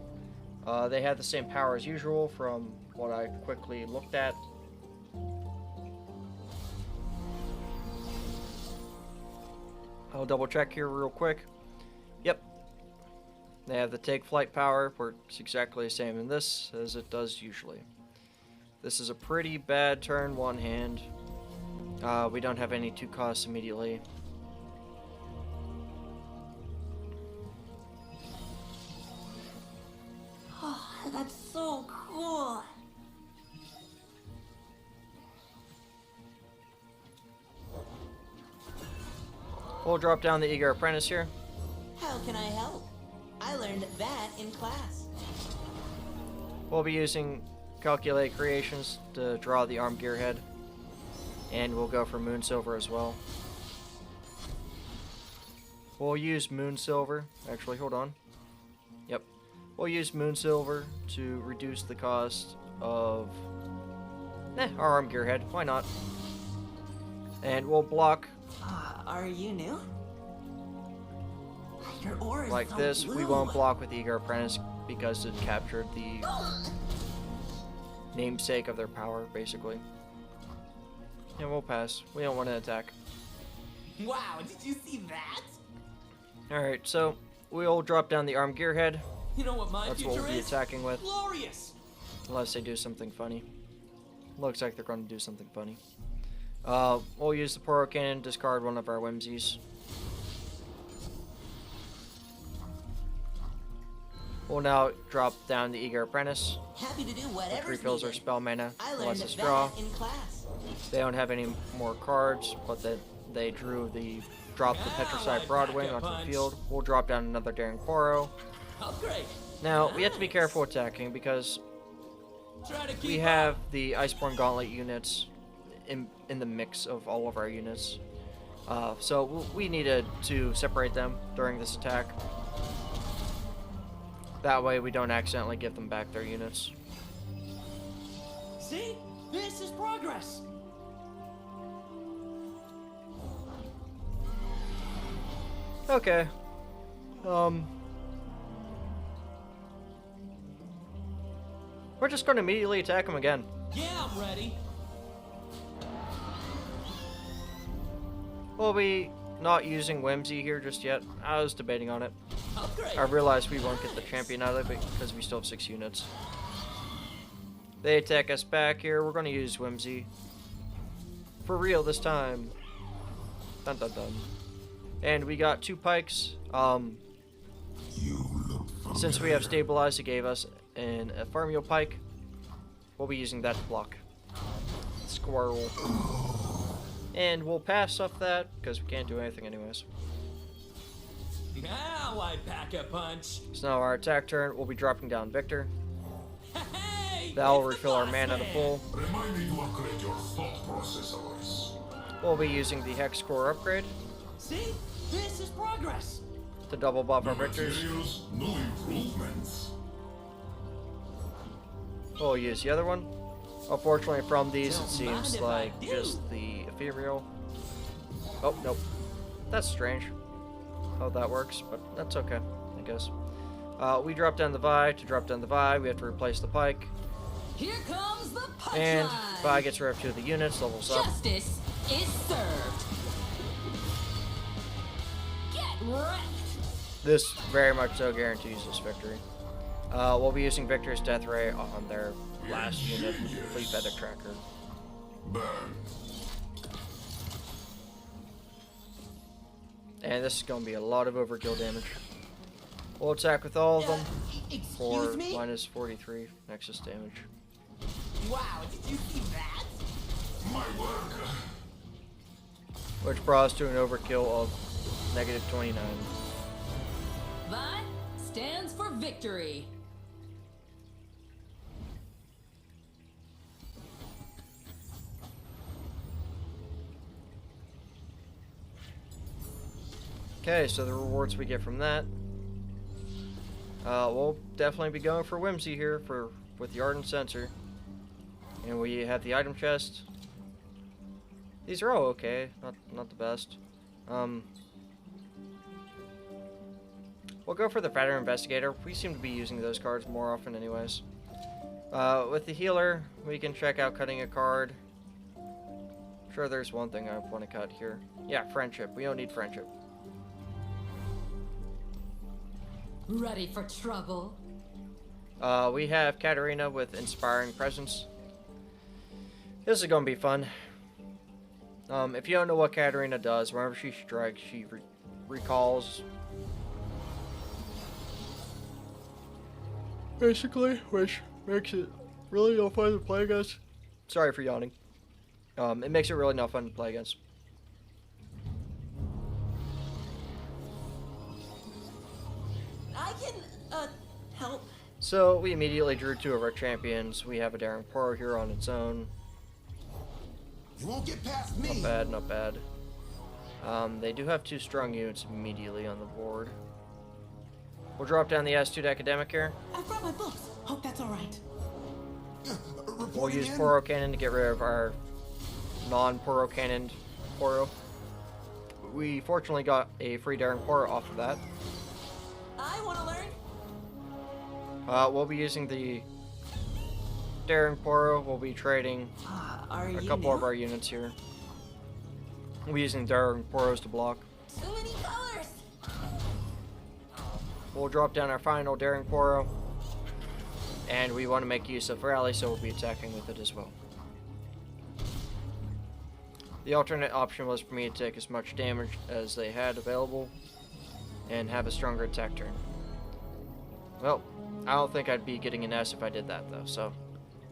They have the same power as usual from what I quickly looked at. I'll double check here real quick. Yep. They have the take flight power, works exactly the same in this as it does usually. This is a pretty bad turn, one hand. We don't have any 2 costs immediately. Oh, that's so cool. We'll drop down the Eager Apprentice here. How can I help? I learned that in class. We'll be using Calculate Creations to draw the Arm Gearhead. And we'll go for Moon Silver as well. We'll use Moon Silver. Actually, hold on. Yep. We'll use Moon Silver to reduce the cost of our Arm Gearhead. Why not? And we'll block Are you new? Your aura is like so this. blue. We won't block with Eager Apprentice because it captured the namesake of their power, basically. And we'll pass. We don't want to attack. Wow, did you see that? Alright, so we'll drop down the Arm Gearhead. You know what my That's what future we'll be is? attacking with. Glorious. Unless they do something funny. Looks like they're going to do something funny. We'll use the Poro Cannon, discard one of our Whimsies. We'll now drop down the Eager Apprentice, Happy to do which whatever's refills our needed. spell mana, I and learned lets us that draw. in class. They don't have any more cards, but they dropped the Petricide Broadwing onto the field. We'll drop down another Daring Poro. Upgrade. Now, we have to be careful attacking because Try to keep we up. have the Iceborne Gauntlet units in the mix of all of our units. So we needed to separate them during this attack. That way we don't accidentally give them back their units. See? This is progress. Okay. We're just going to immediately attack them again. Yeah, I'm ready. We'll be not using Whimsy here just yet. I was debating on it. Upgrade. I realized we won't get the champion out of it because we still have 6 units. They attack us back here. We're going to use Whimsy. For real this time. Dun dun dun. And we got 2 pikes. You look familiar. Since we have stabilized, it gave us a Farmio pike. We'll be using that to block. Squirrel. And we'll pass off that because we can't do anything anyways. Now I pack a punch. So now our attack turn, we'll be dropping down Viktor. Hey, That will it's the refill our boss mana to man. full. Remind me to upgrade your thought processors. We'll be using the Hex Core upgrade See, this is progress. to double buff No our Victors. materials, no improvements. We'll use the other one. Unfortunately, from these, it Don't seems mind if I like do. just the ethereal. Oh, nope. That's strange how that works, but that's okay, I guess. We drop down the Vi. To drop down the Vi, we have to replace the pike. Here comes the punchline. And Vi gets rid of 2 of the units, levels up. Justice is served. Get wrecked. This very much so guarantees this victory. We'll be using Victor's Death Ray on their last unit, Fleet Feather Tracker. Burn. And this is going to be a lot of overkill damage. We'll attack with all of them for Excuse me? minus 43 Nexus damage. Wow, did you see that? My work. Which brought us to an overkill of negative 29. Vi stands for victory. Okay, so the rewards we get from that. We'll definitely be going for Whimsy here with the Ardent Sensor. And we have the item chest. These are all okay, not the best. We'll go for the Veteran Investigator. We seem to be using those cards more often anyways. With the healer, we can check out cutting a card. Sure, there's one thing I want to cut here. Yeah, Friendship. We don't need Friendship. Ready for trouble? We have Katarina with Inspiring Presence. This is going to be fun. If you don't know what Katarina does, whenever she strikes, she recalls. Basically, which makes it really no fun to play against. Sorry for yawning. It makes it really not fun to play against. I can, help. So, we immediately drew 2 of our champions. We have a Daring Poro here on its own. You won't get past me. Not bad, not bad. They do have 2 strong units immediately on the board. We'll drop down the Astute Academic here. I've brought my books. Hope that's all right. We'll Reporting use in. Poro Cannon to get rid of our non-Poro Cannon Poro. We fortunately got a free Daring Poro off of that. I want to learn. We'll be using the Daring Poro. We'll be trading Are a you couple new? of our units here. We'll be using Daring Poros to block. Too many colors. We'll drop down our final Daring Poro. And we want to make use of Rally, so we'll be attacking with it as well. The alternate option was for me to take as much damage as they had available and have a stronger attack turn. Well, I don't think I'd be getting an S if I did that though, so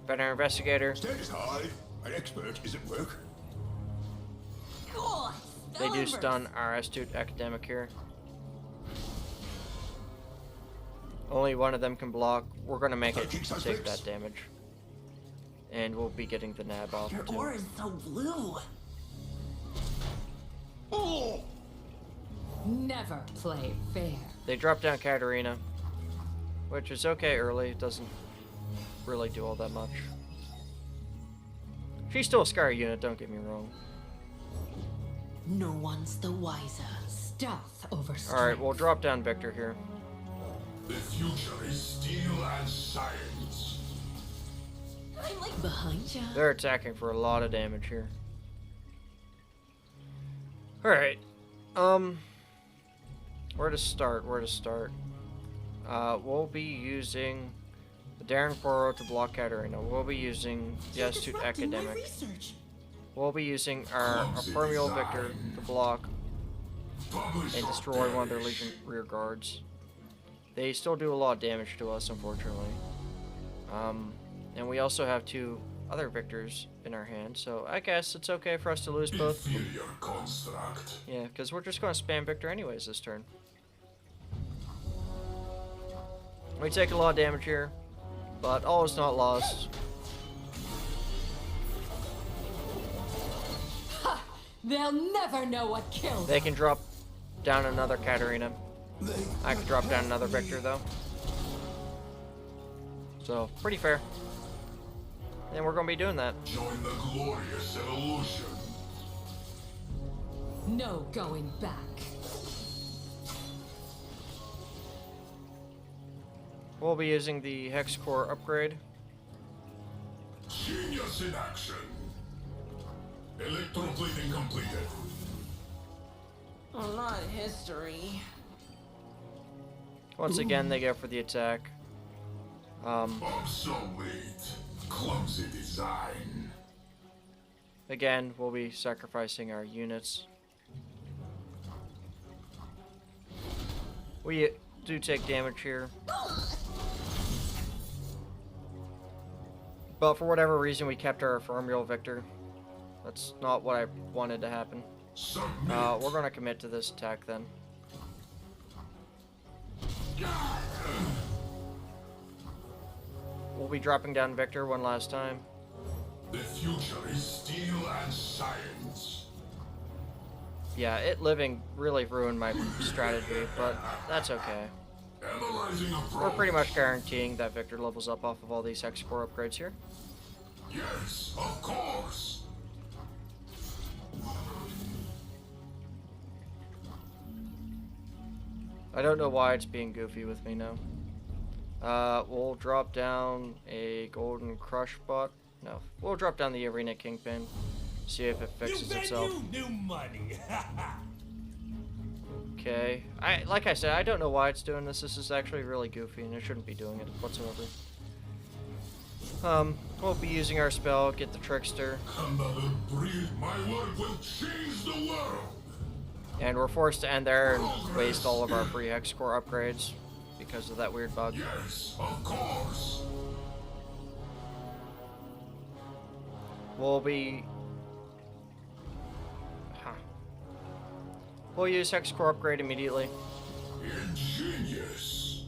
Veteran Investigator. Status high. An expert is at work. Cool. They do stun our Astute Academic here. Only one of them can block. We're gonna make it take that damage. And we'll be getting the nab off Your too. aura is so blue. Oh! Never play fair. They drop down Katarina, which is okay early. It doesn't really do all that much. She's still a scary unit, don't get me wrong. No one's the wiser. Stealth over strength. Alright, we'll drop down Viktor here. The future is steel and science. I'm like behind you. They're attacking for a lot of damage here. Alright. Where to start? We'll be using the Darren Foro to block Katarina. We'll be using the Astute Academic. We'll be using our Permeable Viktor to block and destroy one of their Legion rear guards. They still do a lot of damage to us, unfortunately. And we also have 2 other Viktors in our hand, so I guess it's okay for us to lose both. Yeah, because we're just going to spam Viktor anyways this turn. We take a lot of damage here, but all is not lost. Ha! They'll never know what killed They can drop down another Katarina. I can drop down another Viktor though. So, pretty fair. And we're going to be doing that. Join the glorious evolution. No going back. We'll be using the Hex Core upgrade. Genius in action. Electroplating completed. A lot of history. Once again, they go for the attack. Obsolete. Clumsy design. Again, we'll be sacrificing our units. We do take damage here. But for whatever reason, we kept our Ephemeral Viktor. That's not what I wanted to happen. We're going to commit to this attack then. We'll be dropping down Viktor one last time. The future is steel and science. Yeah, it living really ruined my strategy, but that's okay. We're pretty much guaranteeing that Viktor levels up off of all these Hex Core upgrades here. Yes, of course. I don't know why it's being goofy with me now. We'll drop down a Golden Crush bot. No, we'll drop down the Arena Kingpin. See if it fixes itself. New money. Okay. Like I said, I don't know why it's doing this. This is actually really goofy, and it shouldn't be doing it whatsoever. We'll be using our spell, get the Trickster. Another breed, my word will change the world. And we're forced to end there and waste all of our free Hex Core upgrades because of that weird bug. Yes, of course. We'll be... We'll use Hex Core upgrade immediately. Ingenious.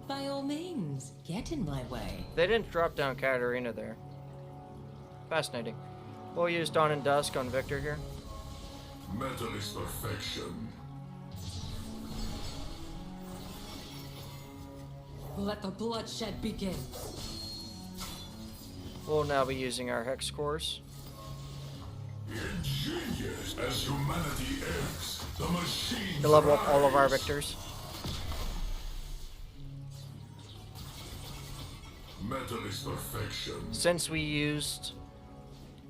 By all means, get in my way. They didn't drop down Katarina there. Fascinating. We'll use Dawn and Dusk on Viktor here. Metal is perfection. Let the bloodshed begin. We'll now be using our Hex Cores. Ingenious. As humanity ends, the machine To level up all of our Viktors. Metal is perfection. Since we used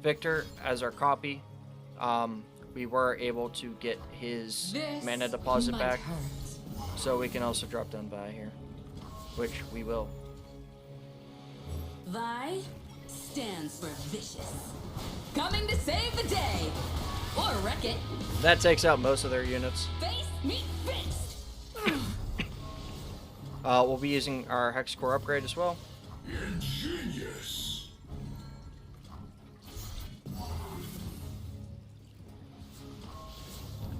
Viktor as our copy, we were able to get his This mana deposit might back. hurt. So we can also drop down Vi here. Which we will. Vi stands for vicious. Coming to save the day! Or wreck it. That takes out most of their units. Face meet fist! We'll be using our Hex Core upgrade as well. Ingenious.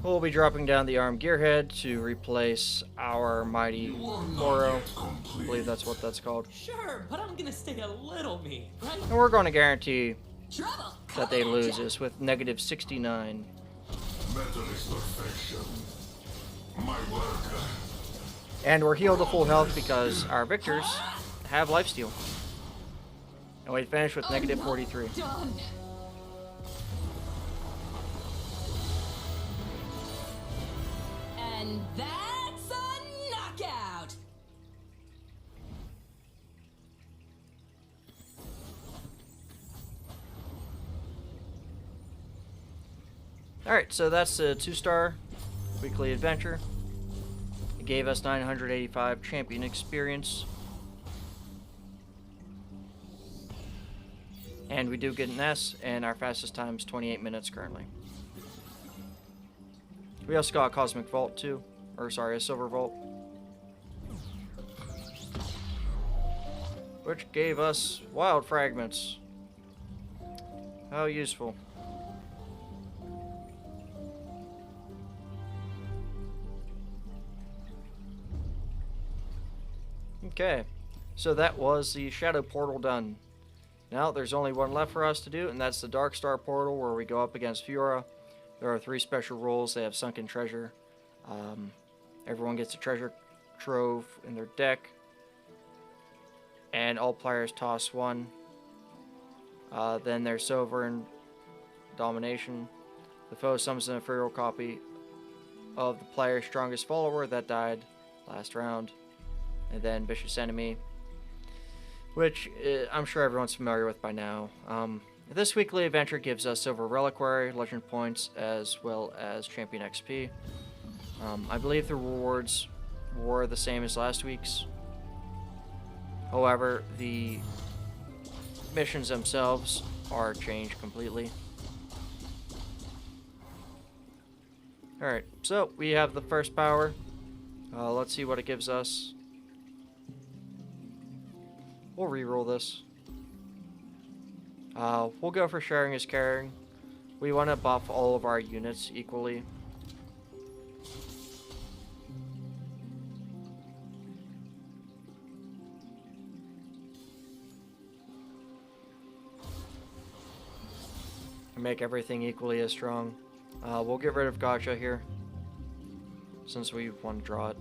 We'll be dropping down the Armed Gearhead to replace our Mighty Moro. I believe that's what that's called. Sure, but I'm gonna stay a little me, right? And we're going to guarantee Trouble! that they lose this with negative 69. Metal is perfection. My work. And we're healed to full health because our Viktors have lifesteal. And we finish with negative 43. Done! And that's a knockout! Alright, so that's the 2-star weekly adventure. It gave us 985 champion experience. And we do get an S, and our fastest time is 28 minutes currently. We also got a Cosmic Vault too. Or sorry, a Silver Vault. Which gave us Wild Fragments. How useful. Okay, so that was the Shadow Portal done. Now there's only one left for us to do, and that's the Dark Star Portal, where we go up against Fiora. There are 3 special rules. They have Sunken Treasure. Everyone gets a treasure trove in their deck. And all players toss 1. Then there's Sovereign Domination. The foe summons an inferior copy of the player's strongest follower that died last round. And then Vicious Enemy, which I'm sure everyone's familiar with by now. This weekly adventure gives us Silver Reliquary, Legend Points, as well as Champion XP. I believe the rewards were the same as last week's. However, the missions themselves are changed completely. Alright, so we have the first power. Let's see what it gives us. We'll reroll this. We'll go for Sharing is Caring. We want to buff all of our units equally. Make everything equally as strong. We'll get rid of Gotcha here, since we want to draw it.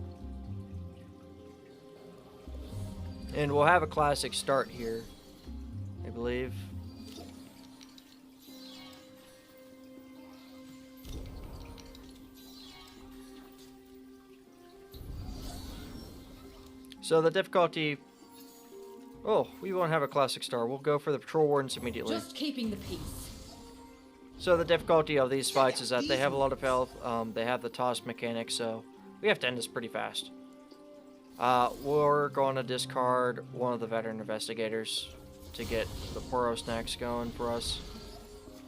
And we'll have a classic start here, I believe. So the difficulty... Oh, we won't have a classic star. We'll go for the Patrol Wardens immediately. Just keeping the peace. So the difficulty of these fights is that they have a lot of health. They have the toss mechanic, so we have to end this pretty fast. We're going to discard one of the Veteran Investigators to get the Poro Snacks going for us.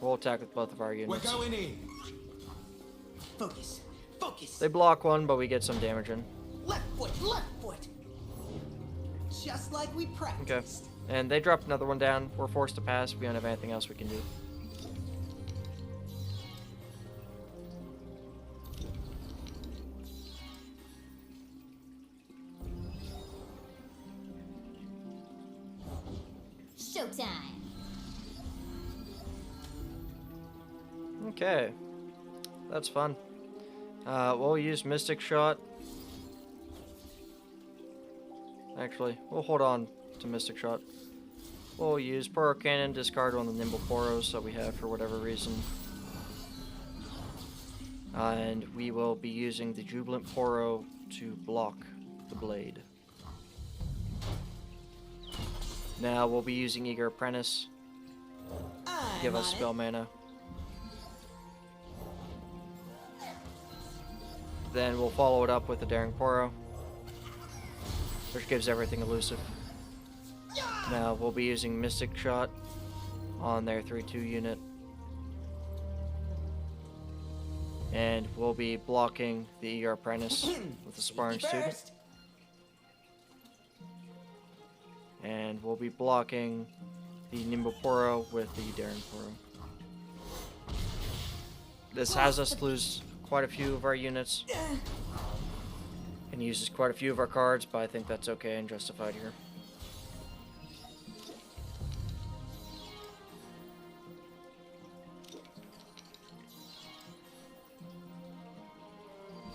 We'll attack with both of our units. We're going in. Focus. Focus. They block one, but we get some damage in. Left foot. Left foot. Just like we practiced. Okay. And they dropped another one down. We're forced to pass. We don't have anything else we can do. Showtime. Okay. That's fun. We'll use Mystic Shot. Actually, we'll hold on to Mystic Shot. We'll use Poro Cannon, discard one of the Nimble Poros that we have for whatever reason. And we will be using the Jubilant Poro to block the blade. Now we'll be using Eager Apprentice to give us spell mana. Then we'll follow it up with the Daring Poro, which gives everything elusive. Now we'll be using Mystic Shot on their 3/2 unit. And we'll be blocking the Eager Apprentice with the Sparring Student. And we'll be blocking the Nimble Poro with the Daring Poro. This has us lose quite a few of our units. And uses quite a few of our cards, but I think that's okay and justified here.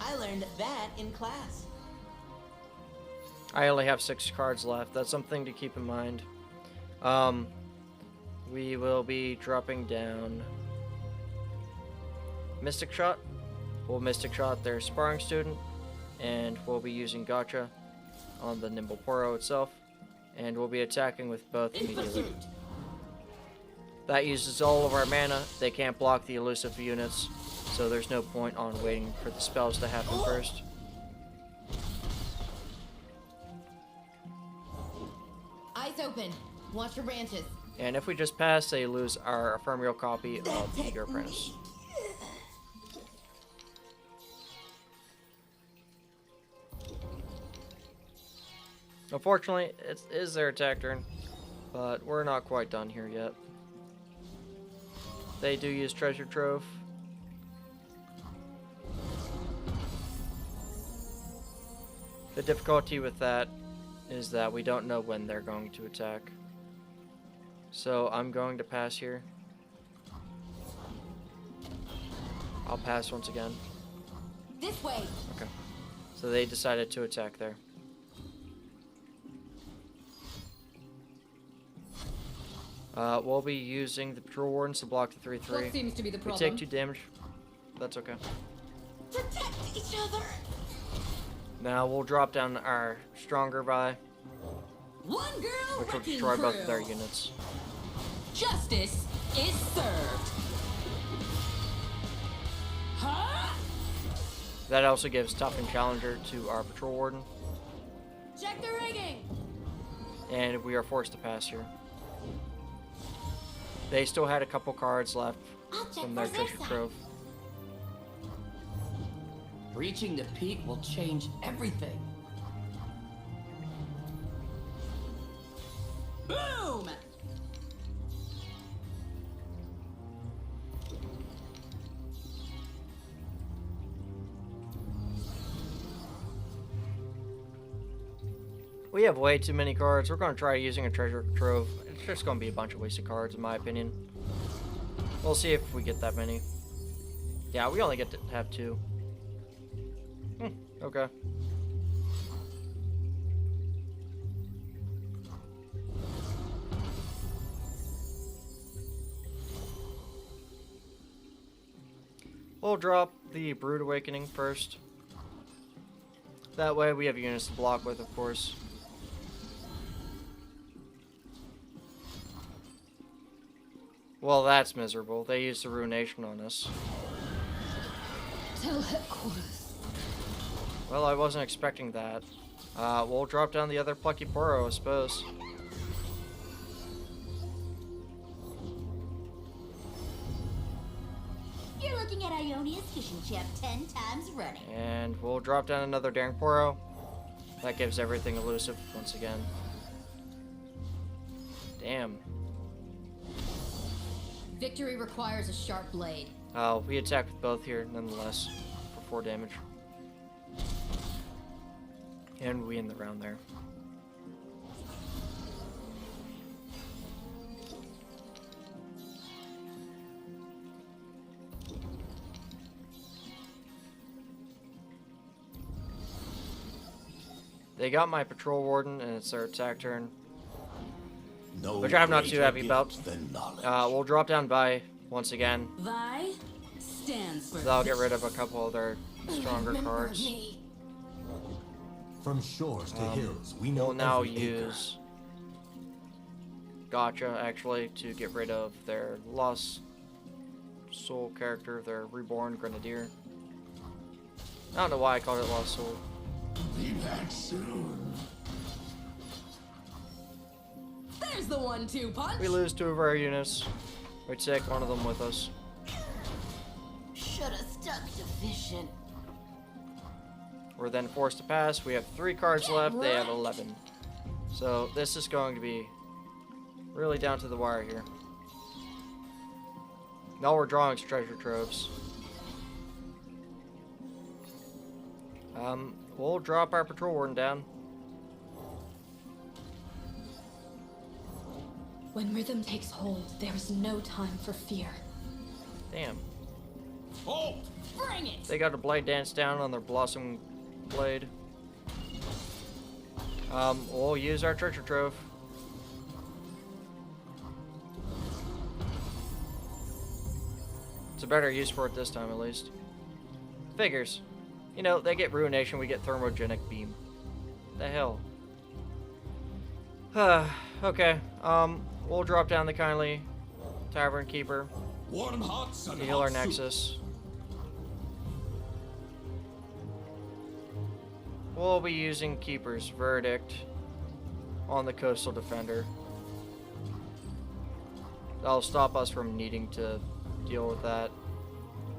I learned that in class. I only have 6 cards left. That's something to keep in mind. We will be dropping down Mystic Shot. We'll Mystic Shot their Sparring Student. And we'll be using Gotcha on the Nimble Poro itself. And we'll be attacking with both immediately. That uses all of our mana. They can't block the elusive units. so there's no point on waiting for the spells to happen first. Eyes open. Watch your branches. And if we just pass, they lose our ephemeral copy of your apprentice. Unfortunately, it is their attack turn, but we're not quite done here yet. They do use treasure trove. The difficulty with that is that we don't know when they're going to attack. So I'm going to pass here. I'll pass once again. This way. Okay. So they decided to attack there. We'll be using the Patrol Wardens to block the 3/3. What seems to be the We problem? take 2 damage. That's okay. Protect each other. Now we'll drop down our stronger Vi, One girl which will wrecking destroy both crew. of their units. Justice is served. Huh? That also gives Tough and Challenger to our Patrol Warden, Check the rigging. and we are forced to pass here. They still had a couple cards left I'll check from their for treasure this side. trove. Reaching the peak will change everything. Boom. We have way too many cards. We're going to try using a treasure trove. It's just going to be a bunch of wasted cards, in my opinion. We'll see if we get that many. Yeah, we only get to have 2. Okay. We'll drop the Brood Awakening first. That way we have units to block with, of course. Well, that's miserable. They used the Ruination on us. Tell headquarters. Well, I wasn't expecting that. We'll drop down the other Plucky Poro, I suppose. You're looking at Ionia's fishing chip 10 times running. And we'll drop down another Daring Poro. That gives everything elusive once again. Damn. Victory requires a sharp blade. We attack with both here, nonetheless, for 4 damage. And we end the round there. They got my Patrol Warden, and it's their attack turn. No Which I'm not too greater happy about. gift than knowledge. We'll drop down by once again. Vi stands for That'll get rid of a couple of their stronger cards. From shores to hills, we know We'll now every acre. use Gotcha, actually, to get rid of their Lost Soul character, their Reborn Grenadier. I don't know why I called it Lost Soul. Be back soon. There's the 1-2 punch. We lose 2 of our units. We take one of them with us. Shoulda stuck to fishing. We're then forced to pass. We have 3 cards left. They have 11. So this is going to be really down to the wire here. Now we're drawing treasure troves. We'll drop our Patrol Warden down. When rhythm takes hold, there is no time for fear. Damn. Halt! Bring it. They got a Blade Dance down on their Blossom Blade. We'll use our treasure trove. It's a better use for it this time, at least. Figures. You know, they get Ruination, we get Thermogenic Beam. The hell? Okay, we'll drop down the Kindly Tavern Keeper Warm hearts and to heal our hot soup. Nexus. we'll be using Keeper's Verdict on the Coastal Defender. That'll stop us from needing to deal with that.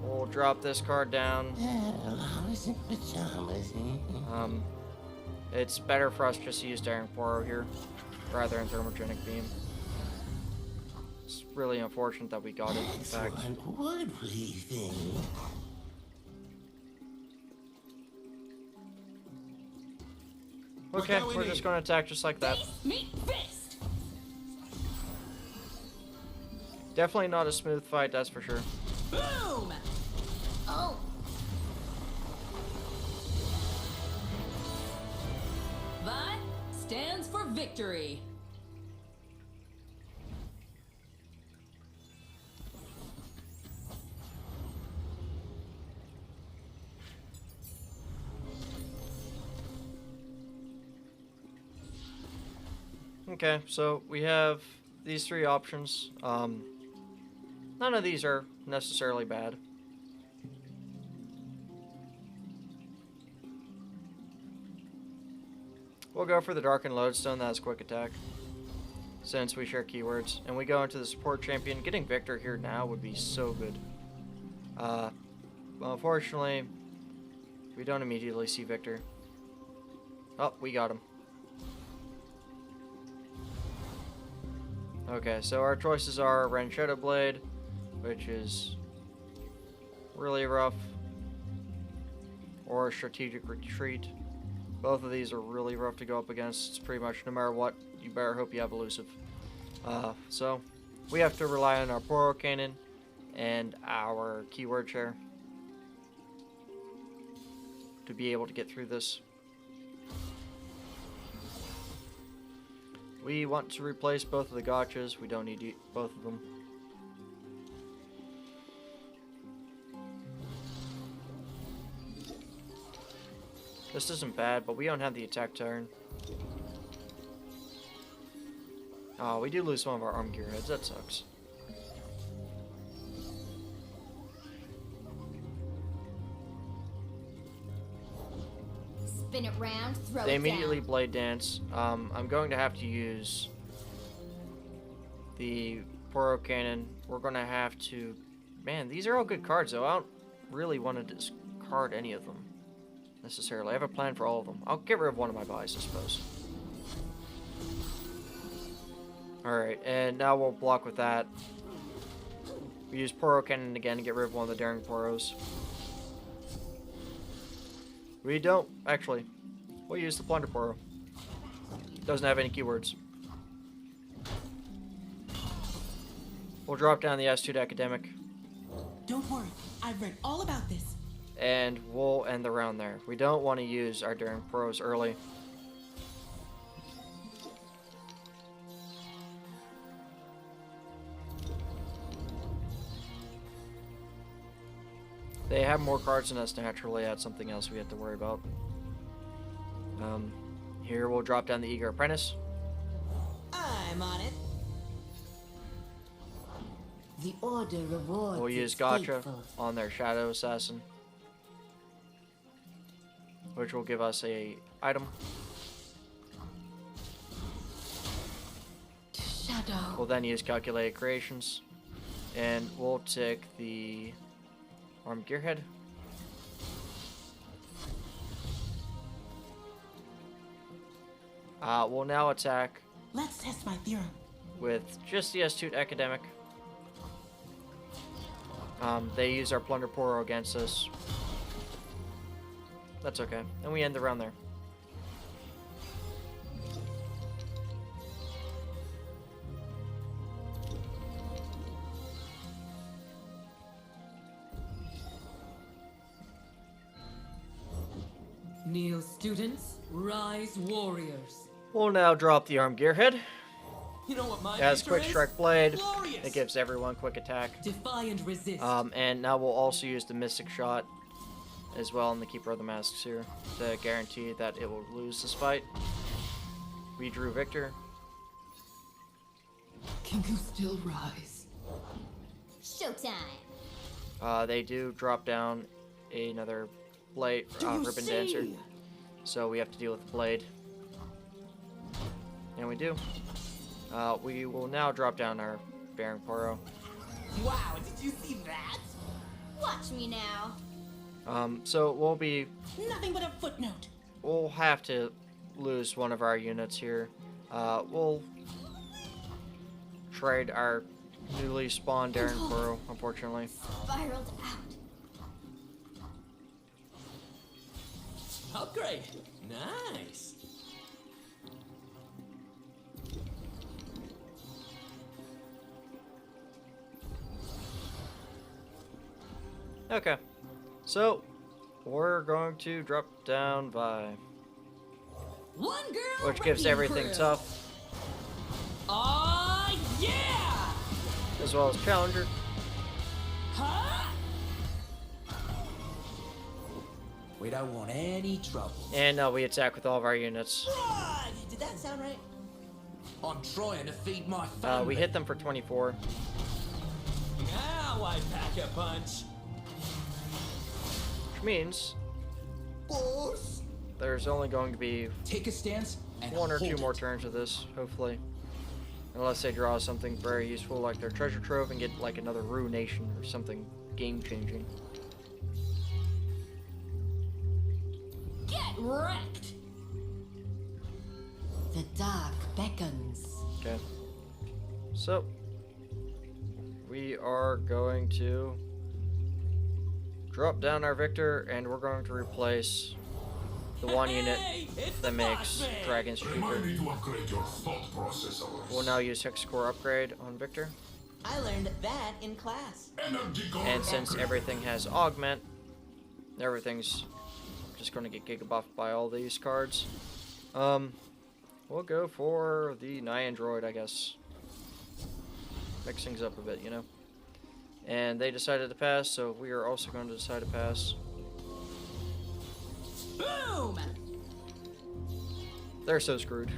We'll drop this card down. It's better for us just to use Daring Poro here, rather than Thermogenic Beam. It's really unfortunate that we got it, in fact. What would we think? Okay, we're just going to attack just like that. Face meet fist. Definitely not a smooth fight, that's for sure. Boom. Oh. Vi stands for victory. Okay, so we have these three options. None of these are necessarily bad. We'll go for the Darkened Lodestone, that has quick attack, since we share keywords. And we go into the support champion. Getting Viktor here now would be so good. Well, unfortunately, we don't immediately see Viktor. Oh, we got him. Okay, so our choices are Ren Shadow Blade, which is really rough, or Strategic Retreat. Both of these are really rough to go up against. It's pretty much no matter what, you better hope you have Elusive. So we have to rely on our Poro Cannon and our Keyword Share to be able to get through this. We want to replace both of the gotchas. We don't need both of them. This isn't bad, but we don't have the attack turn. Oh, we do lose some of our arm gear heads. That sucks. Spin it round, throw They it immediately down. Blade Dance. I'm going to have to use the Poro Cannon. We're going to have to... Man, these are all good cards, though. I don't really want to discard any of them, necessarily. I have a plan for all of them. I'll get rid of one of my buys, I suppose. Alright, and now we'll block with that. We use Poro Cannon again to get rid of one of the Daring Poros. We don't, actually. We'll use the Plunder Poro. Doesn't have any keywords. We'll drop down the S2 to Academic. Don't worry, I've read all about this. And we'll end the round there. We don't want to use our Daring Poros early. They have more cards than us naturally. That's something else we have to worry about. Here we'll drop down the Eager Apprentice. I'm on it. The order rewards. We'll use Gotcha on their Shadow Assassin, which will give us a item. Shadow. We'll then use Calculated Creations, and we'll take the Armed Gearhead. We'll now attack Let's test my theorem. with just the Astute Academic. They use our Plunder Poro against us. That's okay. And we end the round there. Kneel, students. Rise, warriors. We'll now drop the Armed Gearhead. You know what my It has feature Quick is? Strike Blade. Glorious. It gives everyone quick attack. Defy and resist. And now we'll also use the Mystic Shot as well in the Keeper of the Masks here to guarantee that it will lose this fight. We drew Viktor. Can you still rise? Showtime. They do drop down another Blade Ribbon Dancer. so we have to deal with the blade. And we do. We will now drop down our Baron Poro. Wow, did you see that? Watch me now. So Nothing but a footnote. we'll have to lose one of our units here. We'll trade our newly spawned Baron Poro, unfortunately. Spiraled out. Upgrade. Nice. Okay, so we're going to drop down Vi, One girl. which gives wrecking everything crew. tough, Aw, yeah! as well as Challenger. Huh? We don't want any trouble. And we attack with all of our units. Run! Did that sound right? I'm trying to feed my family. We hit them for 24. Now I pack a punch. Which means Boss! there's only going to be Take a stance and one or two hold more it. turns of this, hopefully. Unless they draw something very useful like their treasure trove and get like another Ruination or something game-changing. Get wrecked. The dark beckons. Okay. So, we are going to drop down our Viktor, and we're going to replace the one unit Hey, it's that the makes boss man. dragons Remind cheaper. me to upgrade your thought processors. We'll now use Hex Core Upgrade on Viktor. I learned that in class. Energy core And since upgrade. everything has Augment, everything's just going to get Giga buffed by all these cards. We'll go for the Niandroid, I guess. Mix things up a bit, you know. And they decided to pass, so we are also going to decide to pass. Boom. They're so screwed.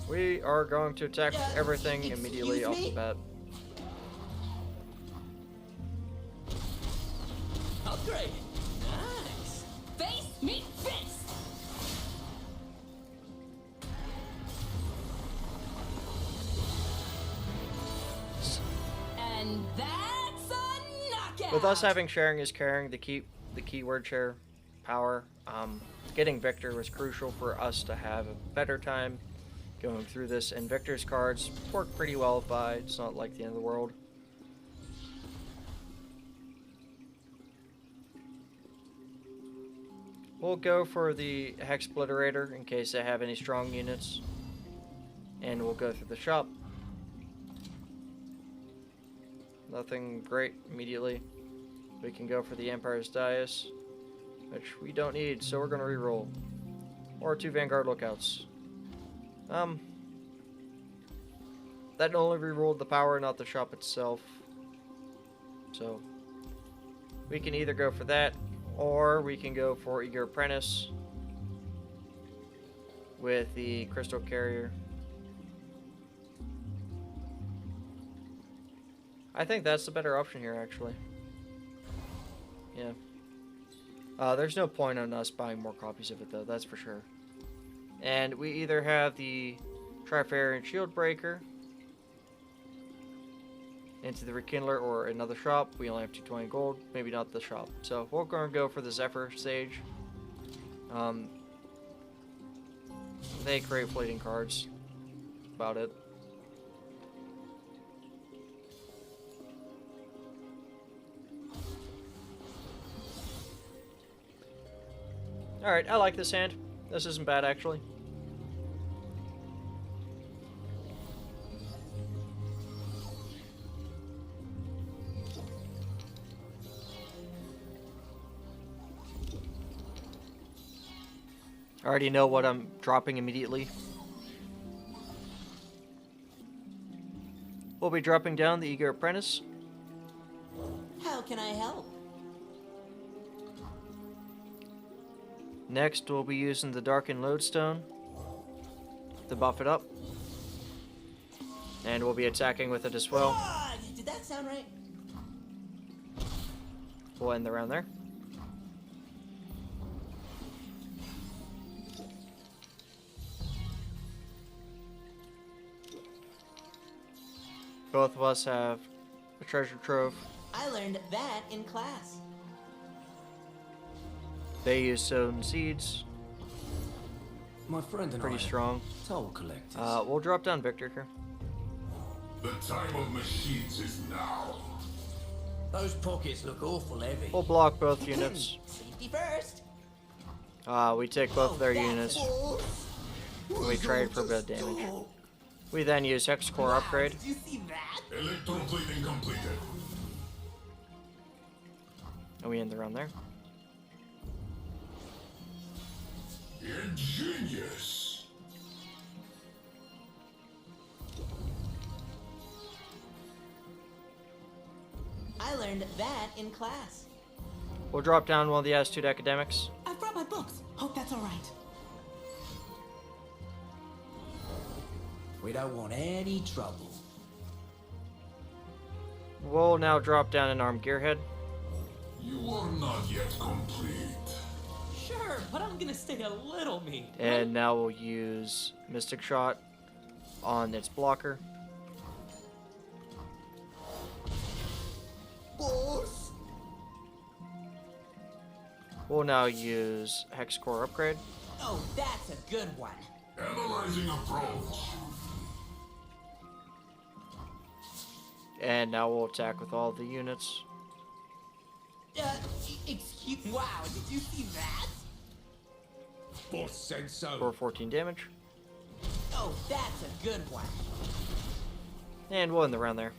We are going to attack with everything immediately off the excuse me? bat. Upgrade. Nice. Face meet face. And that's a knockout. With us having sharing is caring, the keyword share power, getting Viktor was crucial for us to have a better time going through this, and Viktor's cards work pretty well by. It's not like the end of the world. We'll go for the Hex Obliterator in case they have any strong units, and we'll go through the shop. Nothing great immediately. We can go for the Empire's Dais, which we don't need, so we're going to reroll. Or 2 Vanguard Lookouts. That only rerolled the power, not the shop itself. So, we can either go for that, or we can go for Eager Apprentice with the Crystal Carrier. I think that's the better option here, actually. Yeah. There's no point on us buying more copies of it, though, that's for sure. And we either have the Trifarian Shield Breaker into the Rekindler or another shop. We only have 220 gold, maybe not the shop. So we're going to go for the Zephyr Sage. They create fleeting cards. About it. Alright, I like this hand. This isn't bad, actually. I already know what I'm dropping immediately. We'll be dropping down the Eager Apprentice. How can I help? Next, we'll be using the Darkened Lodestone to buff it up. And we'll be attacking with it as well. Ah, did that sound right? We'll end the round there. Both of us have a treasure trove. I learned that in class. They use sown seeds. My friend and Pretty I strong. are toll collectors. We'll drop down Viktor here. The time of machines is now. Those pockets look awful heavy. We'll block both units. Safety first. We take both of their That's units. bull. And we trade for a bit of damage. We then use Hex Core Wow, upgrade. Did you see that? Electroplating completed. And we end the round there. Ingenious. I learned that in class. We'll drop down one of the Attitude Academics. I brought my books. Hope that's all right. We don't want any trouble. We'll now drop down an Armed Gearhead. You are not yet complete. Sure, but I'm gonna stay a little mean. And now we'll use Mystic Shot on its blocker. Boss. We'll now use Hex Core upgrade. Oh, that's a good one. Analyzing approach. And now we'll attack with all of the units. Excuse. Wow, did you see that? Boss said so. For 14 damage. Oh, that's a good one. And we'll end the round there.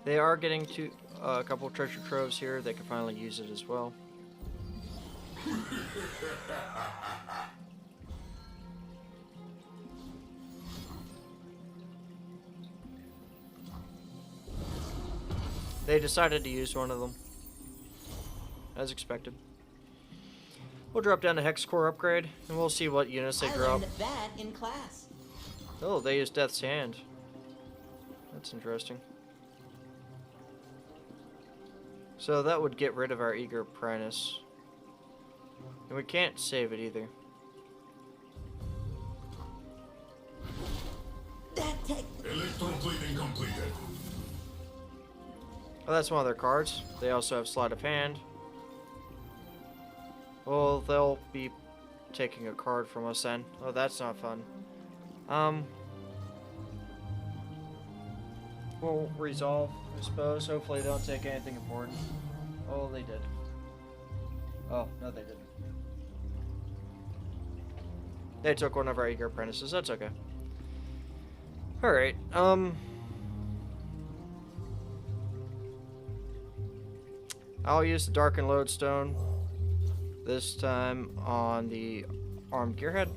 They are getting to a couple treasure troves here. They can finally use it as well. They decided to use one of them, as expected. We'll drop down to Hex Core upgrade, and we'll see what units they I drop. learned that in class. Oh, they use Death's Hand. That's interesting. So that would get rid of our Eager Apprentice. And we can't save it either. That tech. Electroplating completed. Oh, that's one of their cards. They also have Sleight of Hand. Well, they'll be taking a card from us then. Oh, that's not fun. We'll resolve, I suppose. Hopefully they don't take anything important. Oh, they did. Oh, no, they didn't. They took one of our Eager Apprentices. That's okay. Alright, I'll use the Darkened Lodestone, this time on the Armed Gearhead.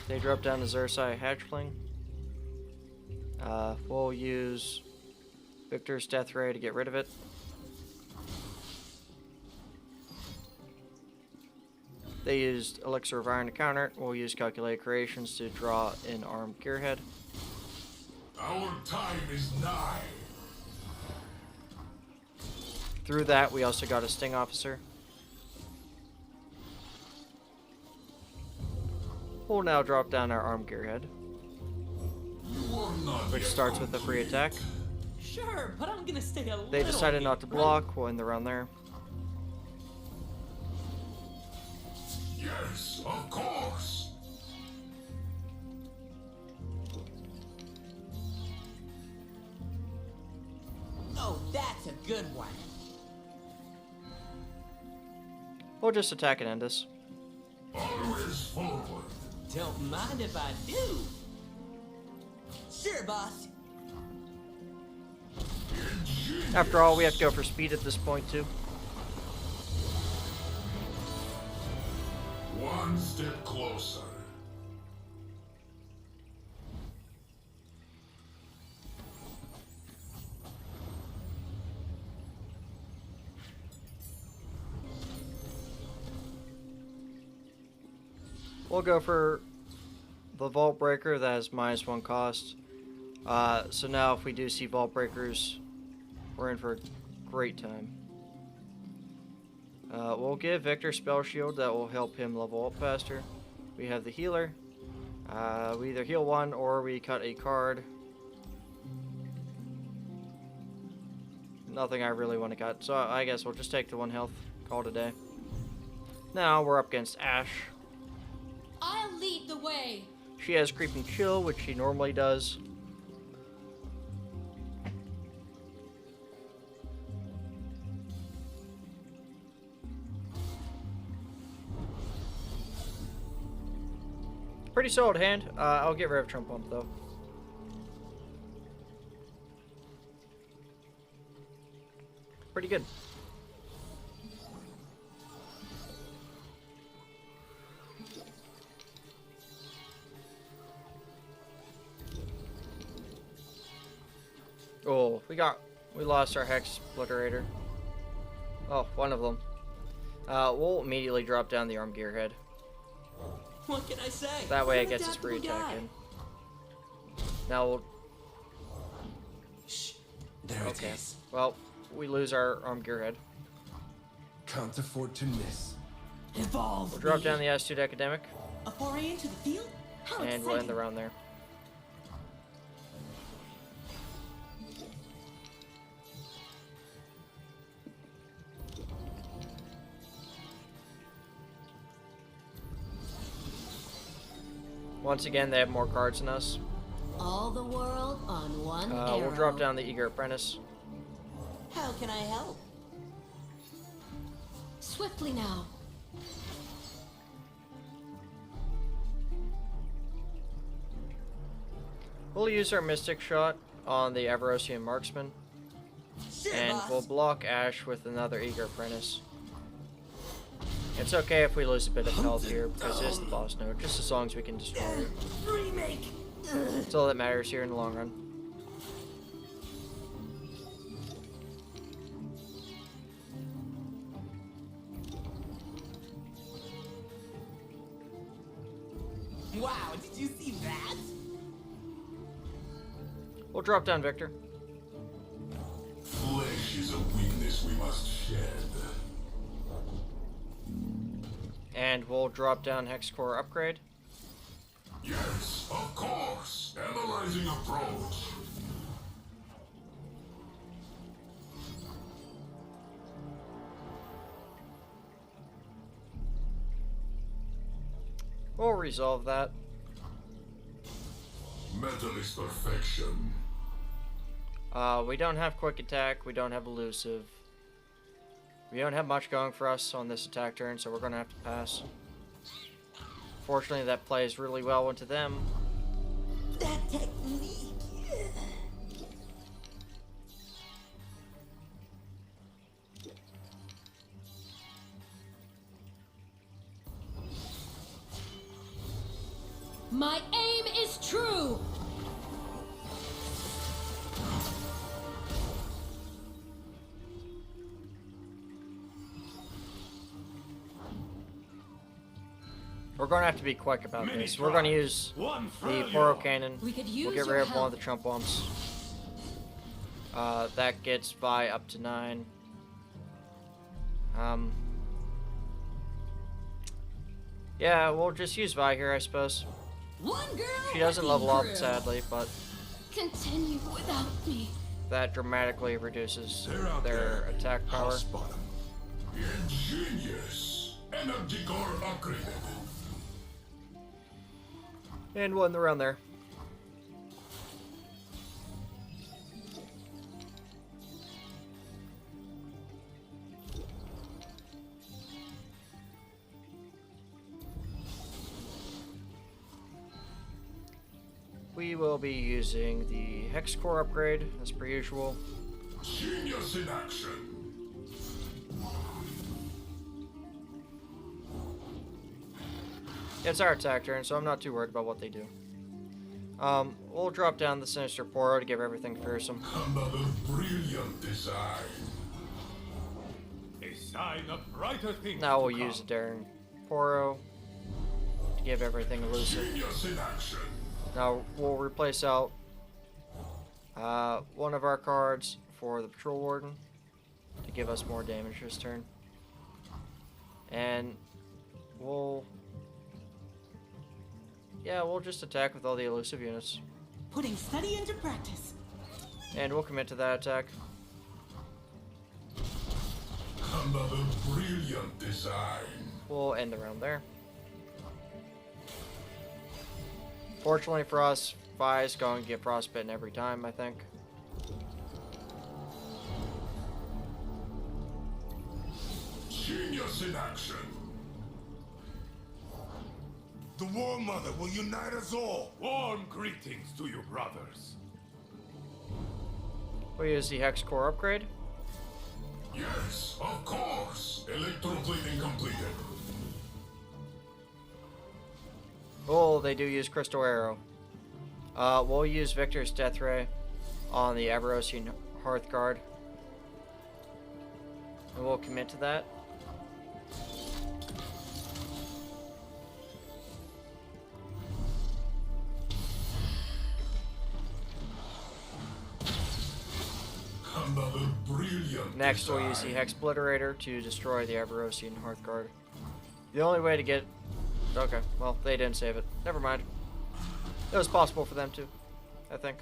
They drop down the Zersai Hatchling. We'll use Viktor's Death Ray to get rid of it. They used Elixir of Iron to counter it. We'll use Calculated Creations to draw an Armed Gearhead. Our time is nigh. Through that, we also got a Sting Officer. We'll now drop down our Armed Gearhead, You are not which yet starts with a free attack. Sure, but I'm gonna stay a little They decided mean, not to right? block. We'll end the round there. Yes, of course. Oh, that's a good one. We'll just attack and end this. Always forward. Don't mind if I do. Sure, boss. Ingenious. After all, we have to go for speed at this point too. One step closer. we'll go for the Vault Breaker that has -1 cost. So now if we do see Vault Breakers, we're in for a great time. We'll give Viktor Spell Shield that will help him level up faster. We have the healer. We either heal 1 or we cut a card. Nothing I really want to cut, so I guess we'll just take the 1 health. Call it a day. Now we're up against Ashe. I'll lead the way. She has Creeping Chill, which she normally does. Pretty solid hand. I'll get rid of Trump Pump though. Pretty good. Oh, we lost our Hex Obliterator. Oh, one of them. We'll immediately drop down the Arm Gearhead. What can I say? That way it gets his free attack in. Now we'll... Shh. There it is. Well, we lose our Arm Gearhead. Can't afford to miss. Evolve. We'll drop me. down the Astute Academic, A foray into the field? How and exciting. we'll end the round there. Once again, they have more cards than us. All the world on one arrow. We'll drop down the Eager Apprentice. How can I help? Swiftly now. We'll use our Mystic Shot on the Avarosian Marksman, Sure, and boss. we'll block Ashe with another Eager Apprentice. It's okay if we lose a bit of health here, because it is the boss node, just as long as we can destroy it. Remake. That's all that matters here in the long run. Wow, did you see that? We'll drop down Viktor. Flesh is a weakness we must shed. And we'll drop down Hexcore Upgrade. Yes, of course. Analyzing approach. We'll resolve that. Metal is perfection. We don't have Quick Attack, we don't have Elusive. We don't have much going for us on this attack turn, so we're going to have to pass. Fortunately, that plays really well into them. That technique. My aim is true. We're going to have to be quick about this. We're going to use the Poro Cannon. We could use We'll get your rid of one help. of the Trump Bombs. That gets Vi up to 9. Yeah, we'll just use Vi here, I suppose. One girl. She doesn't level wrecking up, crew. sadly, but Continue without me. that dramatically reduces They're out their there. attack I'll power. spot 'em. Ingenious. Energy core upgraded. And we'll end the round there. We will be using the Hex Core upgrade, as per usual. Genius in action. It's our attack turn, so I'm not too worried about what they do. We'll drop down the Sinister Poro to give everything fearsome. Another brilliant design. A sign of brighter things. Now to we'll come. use a Daring Poro to to give everything elusive. Genius in action. Now we'll replace out one of our cards for the Patrol Warden to give us more damage this turn. And we'll just attack with all the elusive units. Putting study into practice. And we'll commit to that attack. Another brilliant design. We'll end the round there. Fortunately for us, Vi's going to get frostbitten every time, I think. Genius in action. The War Mother will unite us all. Warm greetings to you, brothers. We'll use the Hex Core upgrade. Yes, of course. Electrocleaning completed. Oh, they do use Crystal Arrow. We'll use Viktor's Death Ray on the Avarosian Hearthguard. And we'll commit to that. Another brilliant Next, we'll design. use the Hex Obliterator to destroy the Avarosian Hearthguard. The only way to get... Okay, well, they didn't save it. Never mind. It was possible for them to, I think.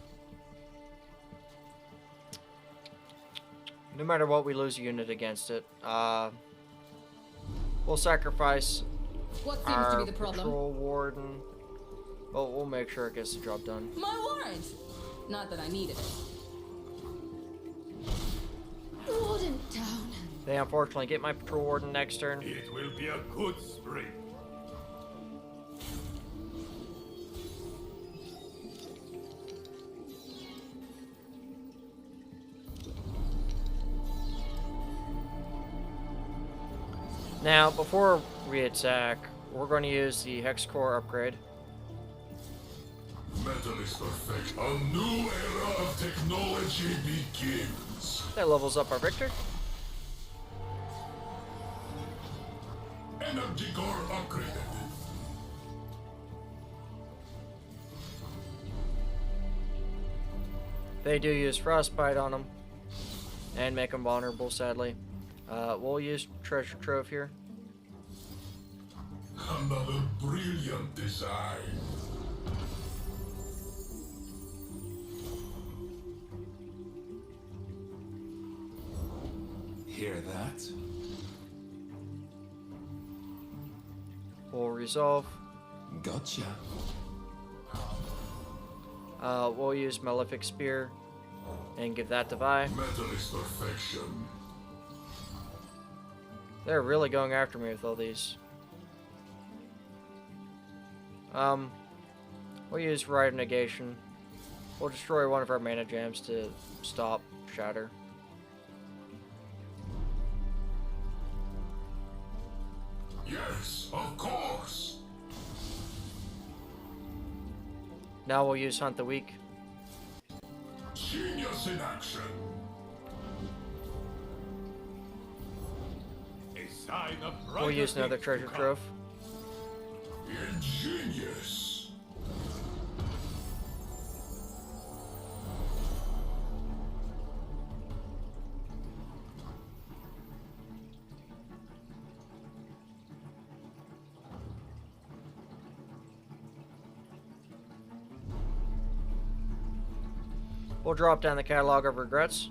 No matter what, we lose a unit against it. We'll sacrifice What seems our to be the problem? Patrol Warden. Well, we'll make sure it gets the job done. My warrant! Not that I needed it. Warden down. They unfortunately get my Patrol Warden next turn. It will be a good spring. Now, before we attack, we're going to use the Hex Core upgrade. Metal is perfect. A new era of technology begins. That levels up our Viktor. Energy core upgraded. They do use Frostbite on them and make them vulnerable, sadly. We'll use Treasure Trove here. Another brilliant design. Hear that? We'll resolve. Gotcha. We'll use Malefic Spear and give that to Vi. Metal is perfection. They're really going after me with all these. We'll use Rite of Negation. We'll destroy one of our mana gems to stop Shatter. Yes, of course. Now we'll use Hunt the Weak. Genius in action. A sign of brighter We'll use another things to Treasure come. Trove. Ingenious. We'll drop down the Catalog of Regrets.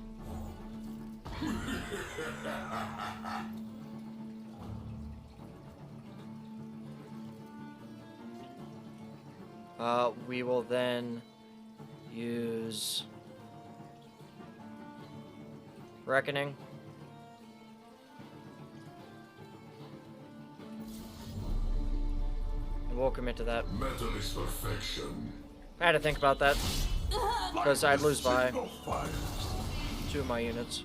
We will then use Reckoning. And we'll commit to that. Metal is perfection. I had to think about that, because I'd lose by Signal fire. 2 of my units.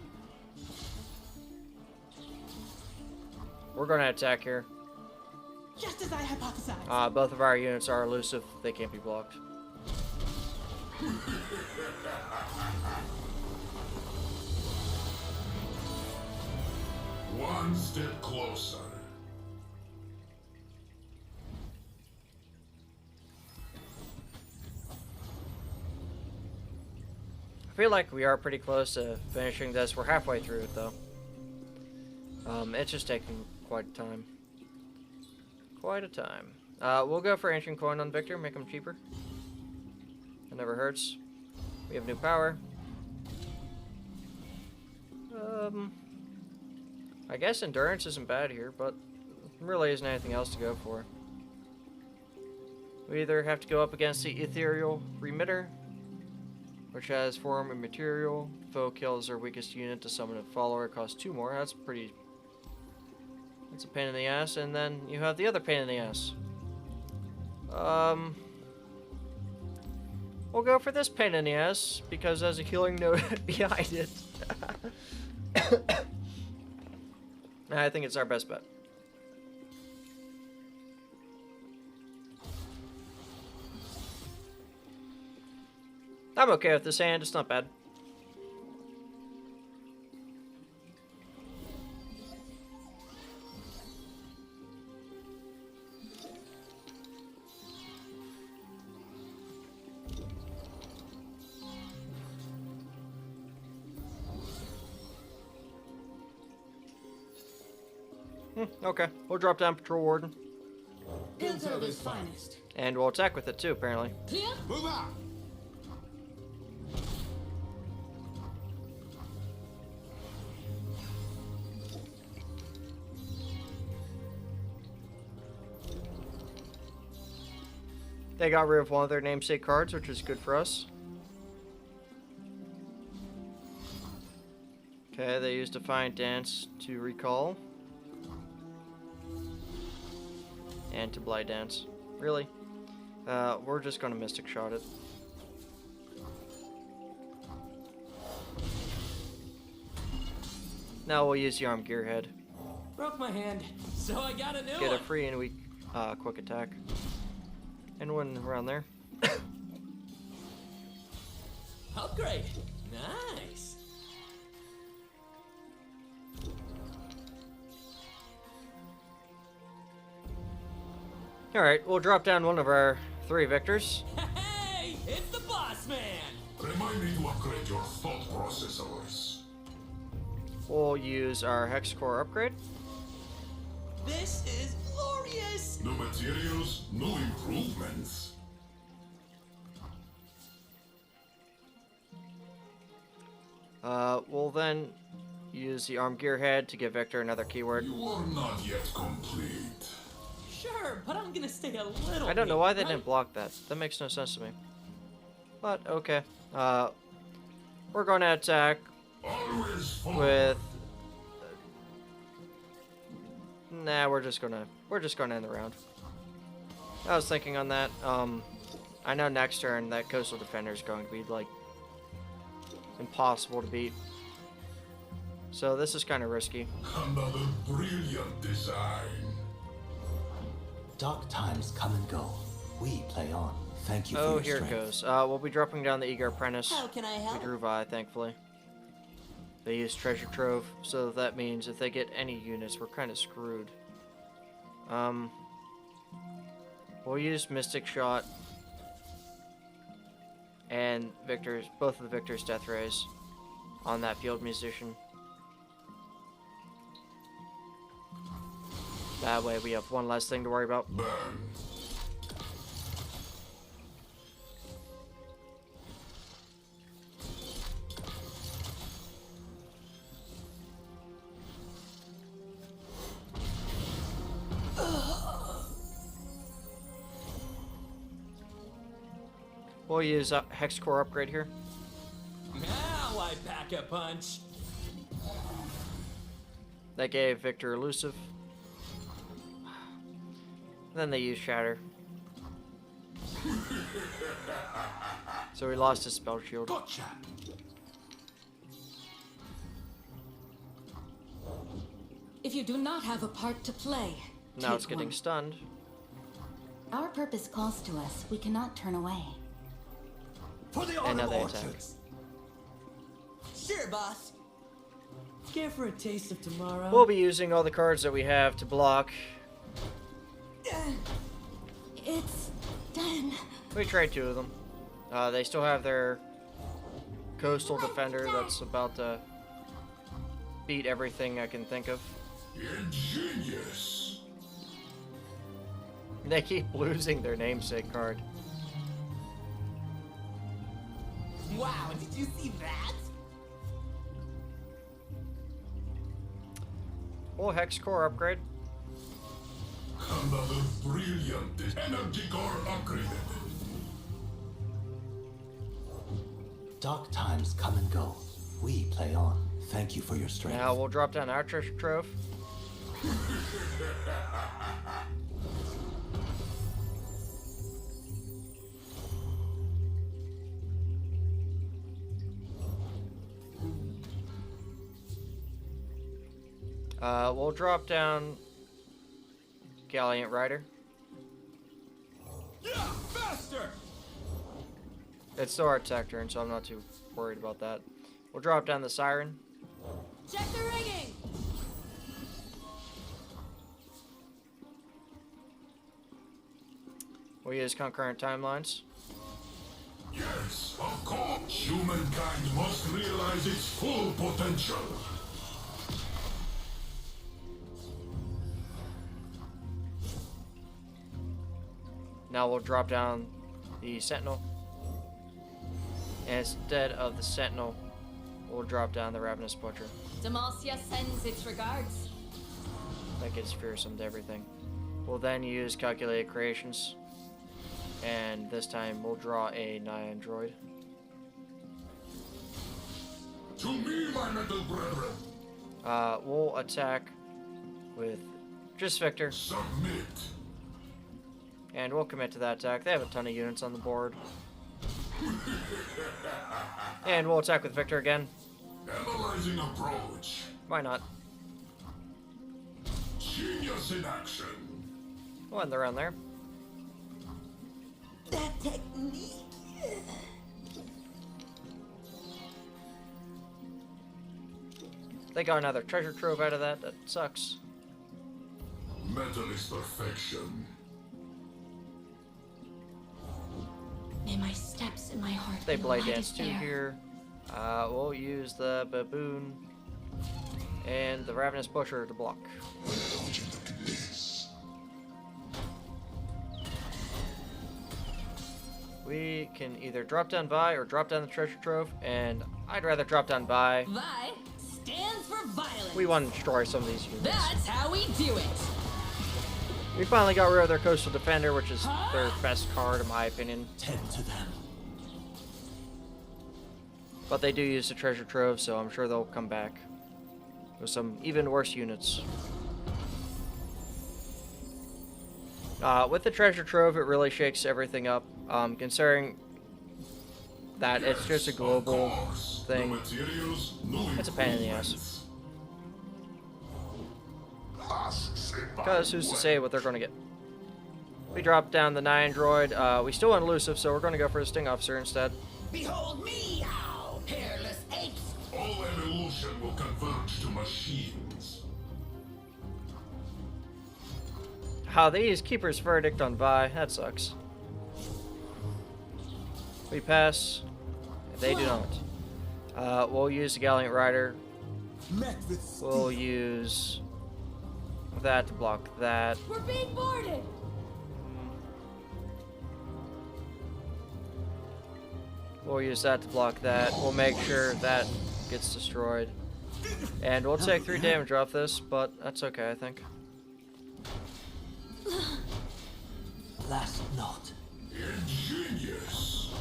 We're going to attack here. Just as I hypothesized. Both of our units are elusive. They can't be blocked. One step closer. I feel like we are pretty close to finishing this. We're halfway through it, though. It's just taking quite a time. Quite a time. We'll go for ancient coin on Viktor, make him cheaper. It never hurts. We have new power. I guess endurance isn't bad here, but really isn't anything else to go for. We either have to go up against the ethereal remitter, which has form and material. Foe kills their weakest unit to summon a follower. It costs 2 more. That's pretty... That's a pain in the ass. And then you have the other pain in the ass. We'll go for this pain in the ass, because there's a healing note behind it. I think it's our best bet. I'm okay with this hand, it's not bad. Okay, we'll drop down Patrol Warden. Piltover's finest. And we'll attack with it too, apparently. Clear? Move out! They got rid of one of their namesake cards, which is good for us. Okay, they used Defiant Dance to recall. And to Blight Dance. Really? We're just gonna Mystic Shot it. Now we'll use the Arm Gearhead. Broke my hand, so I got a new Get one. a free and weak quick attack. And one around there. Upgrade. Nice. Alright, we'll drop down one of our 3 Victors. Hey, it's the boss man. Remind me to upgrade your thought processors. We'll use our Hex Core upgrade. This is glorious. No materials, no improvements. We'll then use the Arm Gearhead to give Viktor another keyword. You are not yet complete. Sure, but I'm gonna stay a little. I don't know why they right? didn't block that. That makes no sense to me. But, okay. We're going to attack Always follow. with... Nah, we're just gonna end the round. I was thinking on that. I know next turn that Coastal Defender is going to be, like, impossible to beat. So this is kind of risky. Another brilliant design. Dark times come and go. We play on. Thank you for Oh, your here it strength. goes. We'll be dropping down the Eager Apprentice. How can I We help? drew Vi, thankfully. They use Treasure Trove, so that means if they get any units, we're kind of screwed. We'll use Mystic Shot and Viktor's, both of the Viktor's Death Rays on that Field Musician. That way we have one less thing to worry about. Burn. We'll use Hex Core upgrade here. Now I pack a punch. That gave Viktor Elusive. Then they use Shatter. So he lost his spell shield. Gotcha. If you do not have a part to play, Now take it's getting one. stunned. Our purpose calls to us. We cannot turn away. For the And now autumn they attack. orchards. Sure, boss. Care for a taste of tomorrow? We'll be using all the cards that we have to block. It's done. We trade 2 of them. They still have their coastal defender that's about to beat everything I can think of. Ingenious. They keep losing their namesake card. Wow, did you see that? Oh, Hex Core upgrade. Another brilliant energy core upgraded. Dark times come and go. We play on. Thank you for your strength. Now we'll drop down our treasure trove. We'll drop down Gallant Rider. Yeah, faster! It's still our attack turn, so I'm not too worried about that. We'll drop down the Siren. Check the ringing! We'll use concurrent timelines. Yes, of course. Humankind must realize its full potential. Now we'll drop down the Sentinel. And instead of the Sentinel, we'll drop down the Ravenous Butcher. Demacia sends its regards. That gets fearsome to everything. We'll then use Calculated Creations. And this time we'll draw a Nyan Droid. To me, my metal brethren. We'll attack with just Viktor. Submit. And we'll commit to that attack. They have a ton of units on the board. And we'll attack with Viktor again. Analyzing approach. Why not? Genius in action. We'll end the round there. That technique. They got another treasure trove out of that. That sucks. Metal is perfection. May my steps and my heart They be Blade light Dance as 2 air. here. We'll use the Baboon and the Ravenous Butcher to block. We can either drop down Vi or drop down the treasure trove, and I'd rather drop down Vi. Vi stands for violence. We want to destroy some of these units. That's how we do it. We finally got rid of their Coastal Defender, which is their best card in my opinion. Tend to them. But they do use the treasure trove, so I'm sure they'll come back with some even worse units. With the treasure trove, it really shakes everything up, considering that it's just a global thing. No materials, no It's a pain in the ass. Because who's to say what they're going to get? We drop down the Nyan Droid. We still want elusive, so we're going to go for the Sting Officer instead. Behold me, how hairless apes. All evolution will converge to machines. How they use Keeper's Verdict on Vi. That sucks. We pass. They do not. We'll use the Gallant Rider. We'll use that to block that. We're being boarded. We'll use that to block that. We'll make sure that gets destroyed. And we'll take 3 damage off this, but that's okay, I think. Last not. Ingenious.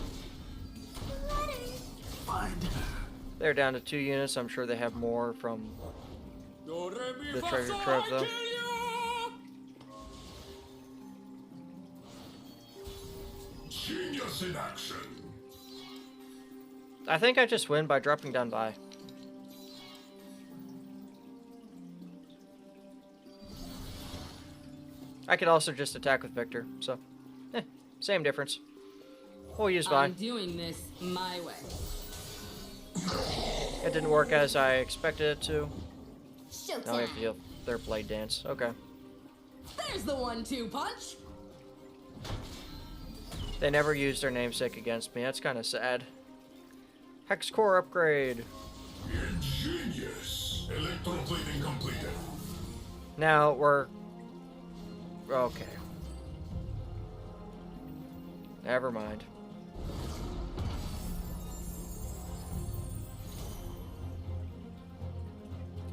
Find her. They're down to 2 units. I'm sure they have more from the treasure trove, though. Genius in action. I think I just win by dropping down Vi. I could also just attack with Viktor, so same difference. We'll use Vi. I'm doing this my way. It didn't work as I expected it to. Showtime. Now we have to deal with their Blade Dance. Okay. There's the 1-2 punch. They never used their namesake against me. That's kind of sad. Hex core upgrade. Ingenious. Electroplating completed. Now we're... Okay. Never mind.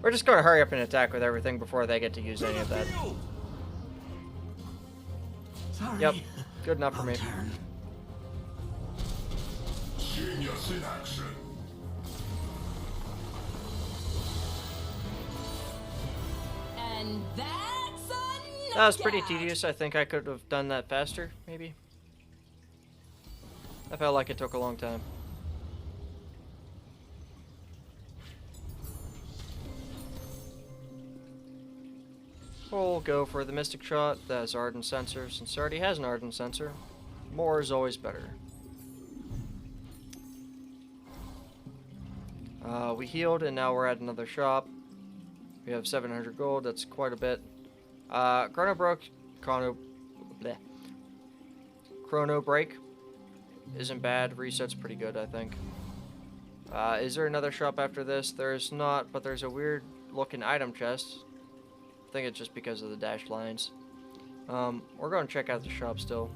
We're just going to hurry up and attack with everything before they get to use any of that. Sorry. Yep. Good enough for me. Turn. Genius in action. And that's a That was pretty knockout. tedious. I think I could have done that faster, maybe. I felt like it took a long time. We'll go for the Mystic Shot. That has Ardent Sensor. Since it already has an Ardent Sensor, more is always better. We healed, and now we're at another shop. We have 700 gold. That's quite a bit. Chrono Break isn't bad. Reset's pretty good, I think. Is there another shop after this? There's not, but there's a weird looking item chest. I think it's just because of the dashed lines. We're going to check out the shop still.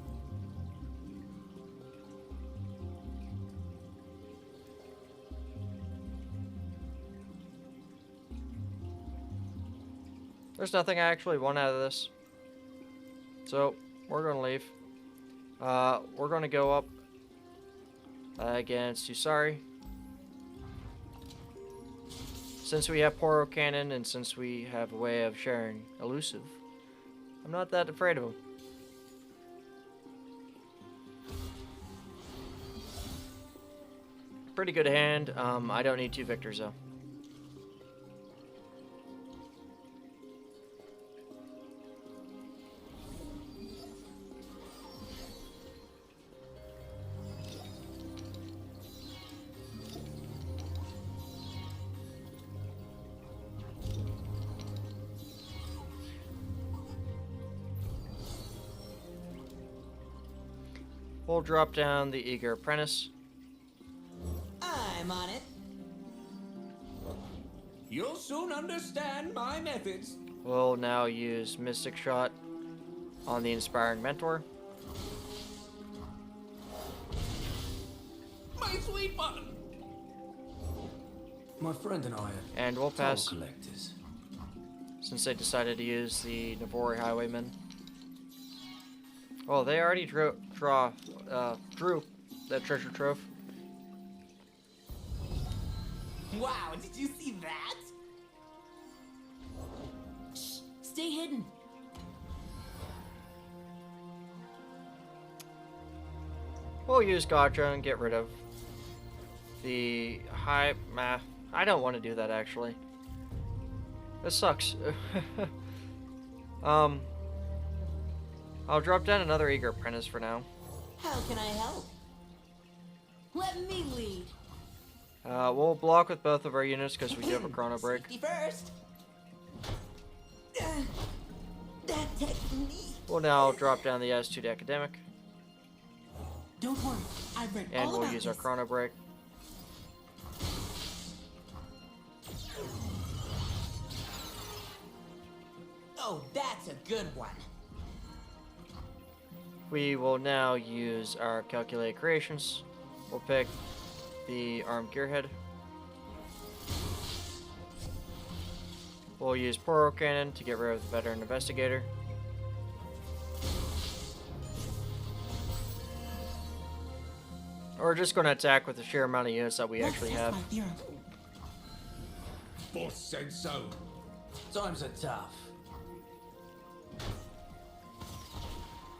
There's nothing I actually want out of this. So, we're going to leave. We're going to go up against Usari. Since we have Poro Cannon and since we have a way of sharing Elusive, I'm not that afraid of him. Pretty good hand. I don't need 2 Victors though. We'll drop down the Eager Apprentice. I'm on it. You'll soon understand my methods. We'll now use Mystic Shot on the Inspiring Mentor. My sweet button. My friend and I are And we'll pass toll collectors. since they decided to use the Navori Highwaymen. Oh, they already drew that treasure trove. Wow, did you see that? Shh, stay hidden. We'll use Gotcha and get rid of the high... I don't want to do that, actually. This sucks. I'll drop down another Eager Apprentice for now. How can I help? Let me lead. We'll block with both of our units because we do have a Chrono Break. Safety first. That technique. We'll now drop down the S2 to Academic. Don't worry, I've read And all we'll about use our this. Chrono Break. Oh, that's a good one. We will now use our Calculate Creations. We'll pick the Armed Gearhead. We'll use Poro Cannon to get rid of the Veteran Investigator. We're just going to attack with the sheer amount of units that we Let's actually test have. my theorem. Boss said so. Times are tough.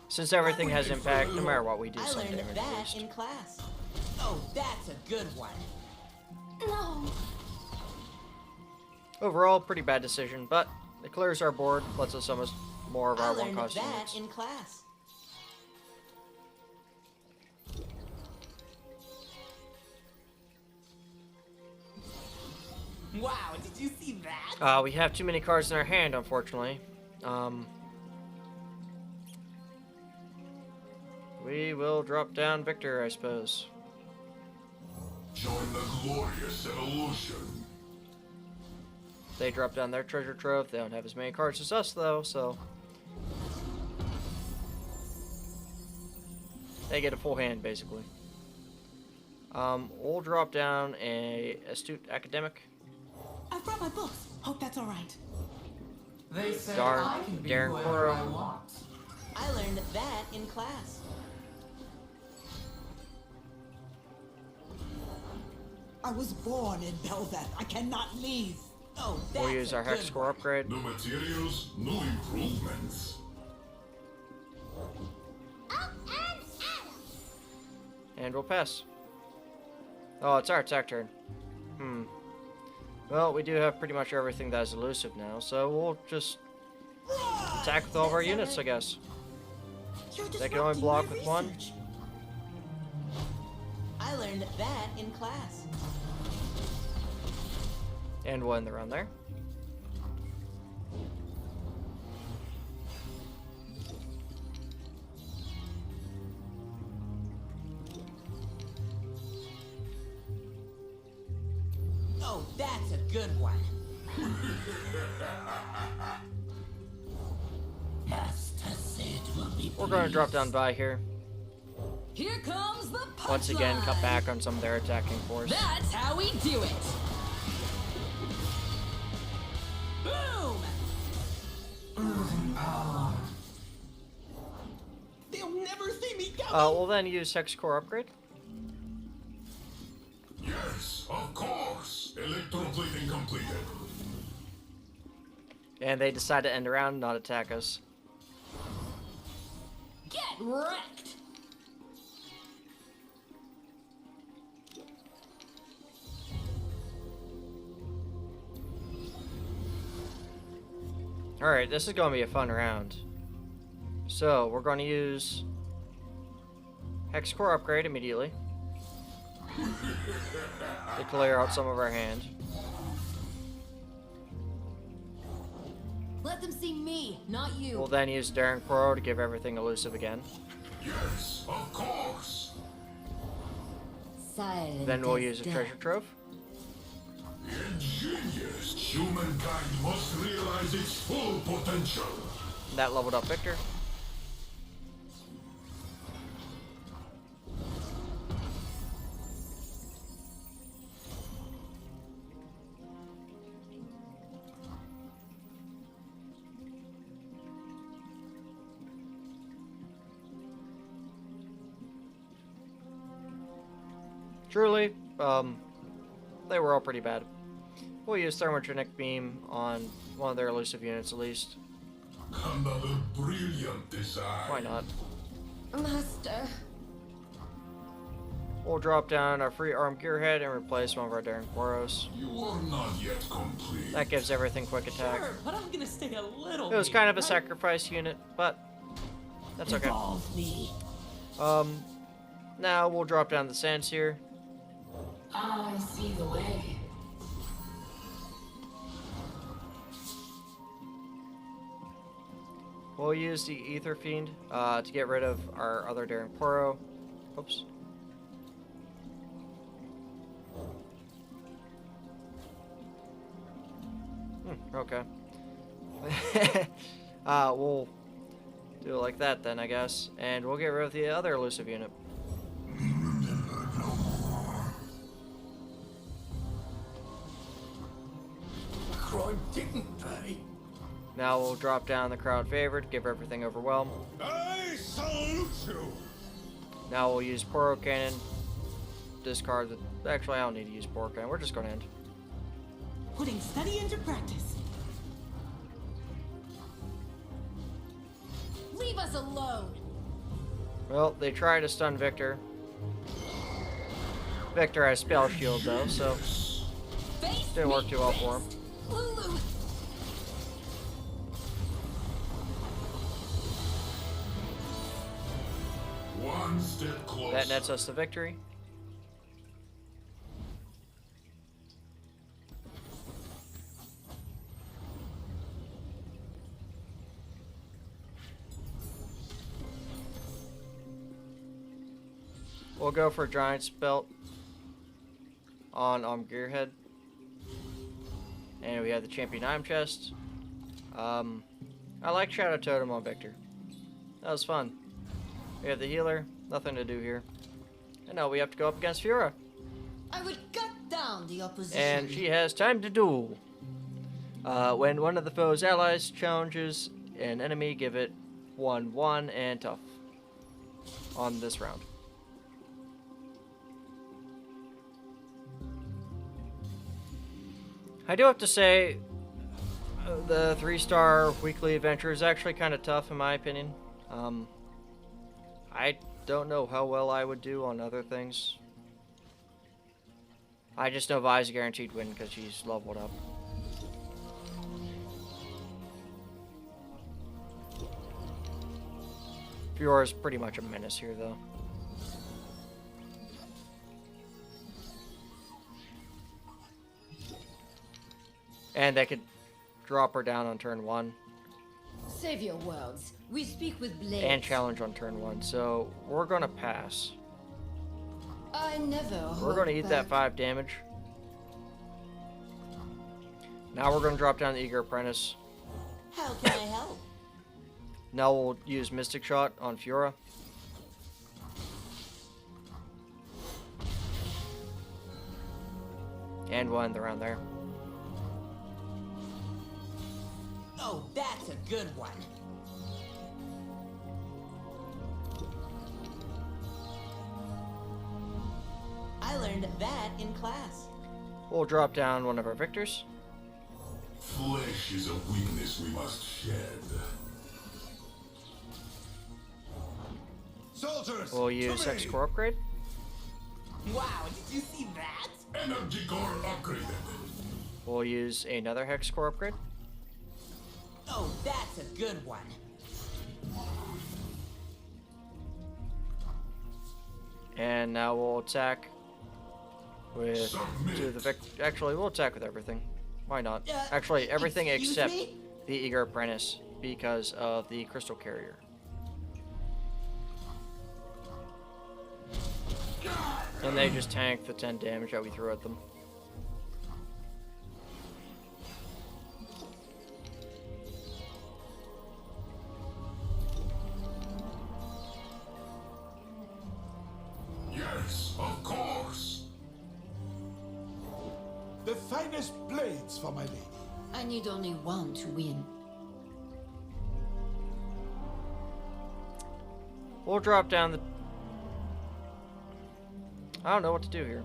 Since everything has impact, no matter what we do, I some learned damage at that least. in class. Oh, that's a good one. No. Overall, pretty bad decision, but it clears our board, lets us summon more of I our learned one-cost that units. in class. Wow, did you see that? We have too many cards in our hand, unfortunately. We will drop down Viktor, I suppose. Join the glorious evolution. They drop down their treasure trove. They don't have as many cards as us, though, so they get a full hand, basically. We'll drop down a astute academic. I brought my books. Hope that's all right. They say Darn, I can be Garen whoever I Koro. want. I learned that in class. I was born in Belveth. I cannot leave. Oh, that's We'll use our a hex good score one. upgrade. New materials, new improvements. And we'll pass. Oh, it's our attack turn. Well, we do have pretty much everything that is elusive now, so we'll just attack with all of our units, I guess. They can only You're block disrupting with my one. research. I learned that in class. And we'll end the round there. Oh, that's a good one. Master said will be We're going to drop down by here. Here comes the punchline. Once again, cut back on some of their attacking force. That's how we do it. Boom! They'll never see me coming. We'll then use hex core upgrade. Yes, of course. Electroplating completed. And they decide to end around, not attack us. Get wrecked. Alright, this is going to be a fun round. So, we're going to use hex core upgrade immediately to clear out some of our hand. Let them see me, not you. We'll then use Darren Crow to give everything elusive again. Yes, of course. Silent Then we'll as use a death. treasure trove. Ingenious. Humankind must realize its full potential. That leveled up Viktor. Truly, they were all pretty bad. We'll use Thermogenic Beam on one of their elusive units at least. Another brilliant design. Why not? Master. We'll drop down our free arm gearhead and replace one of our Darren Quaros. You are not yet complete. That gives everything quick attack. Sure, but I'm gonna stay a little. It was kind of a right? sacrifice unit, but that's okay. Involve me. Now we'll drop down the sands here. I see the way. We'll use the Ether Fiend to get rid of our other Darren Quoro. Oops. Okay. We'll do it like that then, I guess. And we'll get rid of the other elusive unit. Crime didn't pay. Now we'll drop down the crowd favored, give everything overwhelm. I salute you. Now we'll use Poro Cannon. Discard the... Actually, I don't need to use Poro Cannon. We're just going to end. Putting study into practice. Leave us alone. Well, they try to stun Viktor. Viktor has Spell Shield, though, so... Face Didn't work me too well for him. fist. Lulu. One step closer. That nets us the victory. We'll go for Giant's Belt. on Gearhead. And we have the champion item chest. I like Shadow Totem on Viktor. That was fun. We have the healer. Nothing to do here. And now we have to go up against Fiora. I will cut down the opposition. And she has time to duel. When one of the foe's allies challenges an enemy, give it 1/1 and tough on this round. I do have to say, the 3-star weekly adventure is actually kind of tough in my opinion. I don't know how well I would do on other things. I just know Vi's a guaranteed win because she's leveled up. Fiora's pretty much a menace here, though. And they could drop her down on turn 1. Save your words. We speak with blades. And challenge on turn 1, so we're gonna pass. I never. We're gonna eat that 5 damage. Now we're gonna drop down the Eager Apprentice. How can I help? Now we'll use Mystic Shot on Fiora. And we'll end the round there. Oh, that's a good one. I learned that in class. We'll drop down one of our Victors. Flesh is a weakness we must shed. Soldiers! We'll use to me! Hex Core Upgrade. Wow, did you see that? Energy core upgraded. We'll use another Hex Core Upgrade. Oh, that's a good one. And now we'll attack with Submit. Actually, we'll attack with everything. Why not? Uh, Actually, everything excuse except me? the Eager Apprentice because of the Crystal Carrier. And they just tank the 10 damage that we threw at them. Yes, of course. The finest blades for my lady. I need only one to win. We'll drop down the... I don't know what to do here.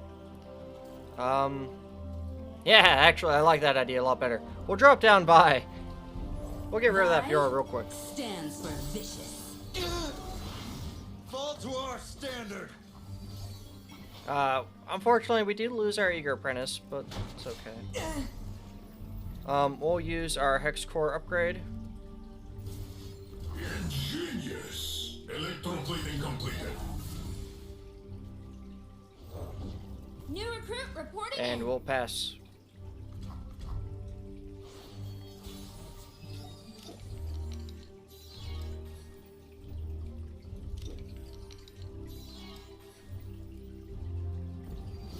Yeah, actually, I like that idea a lot better. We'll drop down by. We'll get rid of that Fiora real quick. Stands for vicious. Fall to our standard. Unfortunately, we did lose our Eager Apprentice, but it's okay. We'll use our Hex Core upgrade. Ingenious. Electroplating completed. New recruit reporting And we'll pass.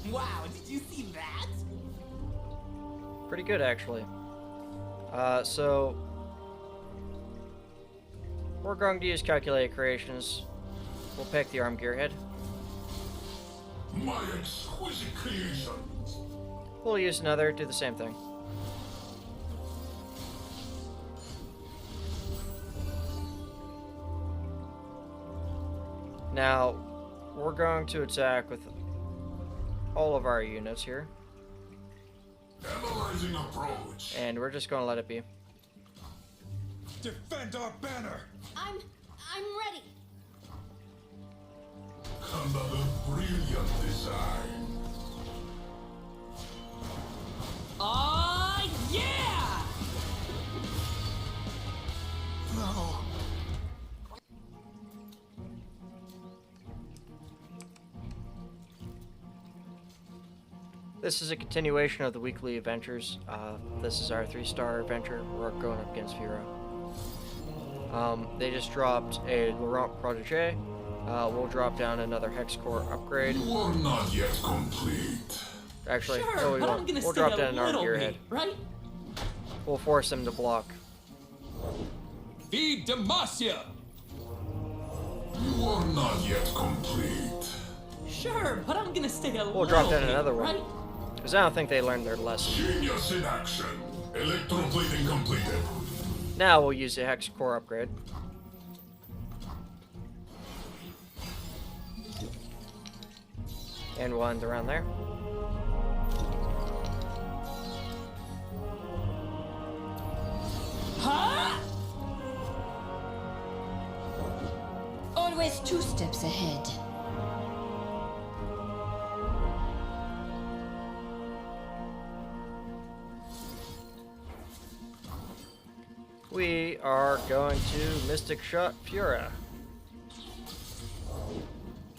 Wow, did you see that? Pretty good, actually. So we're going to use Calculated Creations. We'll pick the Arm Gearhead. My exquisite creations. We'll use another, do the same thing. Now, we're going to attack with all of our units here. Analyzing approach. And we're just going to let it be. Defend our banner. I'm ready. Another brilliant design. Yeah! No. This is a continuation of the weekly adventures. This is our 3-star adventure. We're going up against Fiora. They just dropped a Laurent Protégé. We'll drop down another Hex Core upgrade. You are not yet complete. Actually, Sure, no, we but I'm won't. gonna We'll stay drop a down an arm to little your bit, head. right? We'll force him to block. Feed Demacia! You are not yet complete. Sure, but I'm gonna stay a We'll little drop down bit, another one. right? Because I don't think they learned their lesson. Genius in action. Electroplating completed. Now we'll use the Hex Core upgrade. And we'll end around there. Huh? Always 2 steps ahead. We are going to Mystic Shot Fiora.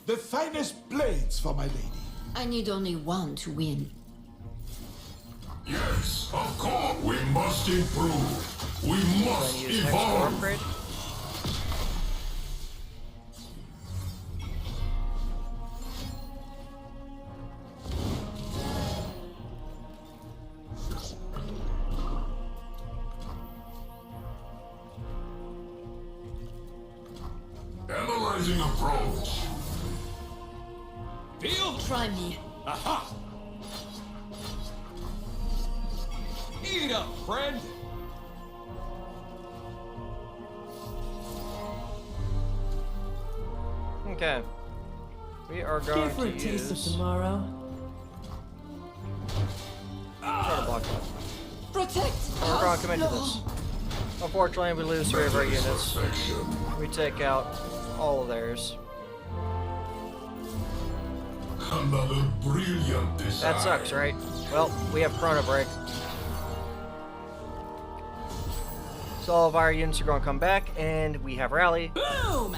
The finest blades for my lady. I need only one to win. Yes, of course. We must improve. We Going must to use Hex Core evolve. upgrade. Analyzing approach. Feel? Try me. Aha! Eat up, friend! Okay. We are going Give her a to taste of use... tomorrow. Try to block that. Protect! We're going to commit to this. Unfortunately, we lose 3 of our units. Perfection. We take out all of theirs. Another brilliant design. That sucks, right? Well, we have Chrono Break. So all of our units are going to come back, and we have Rally. Boom!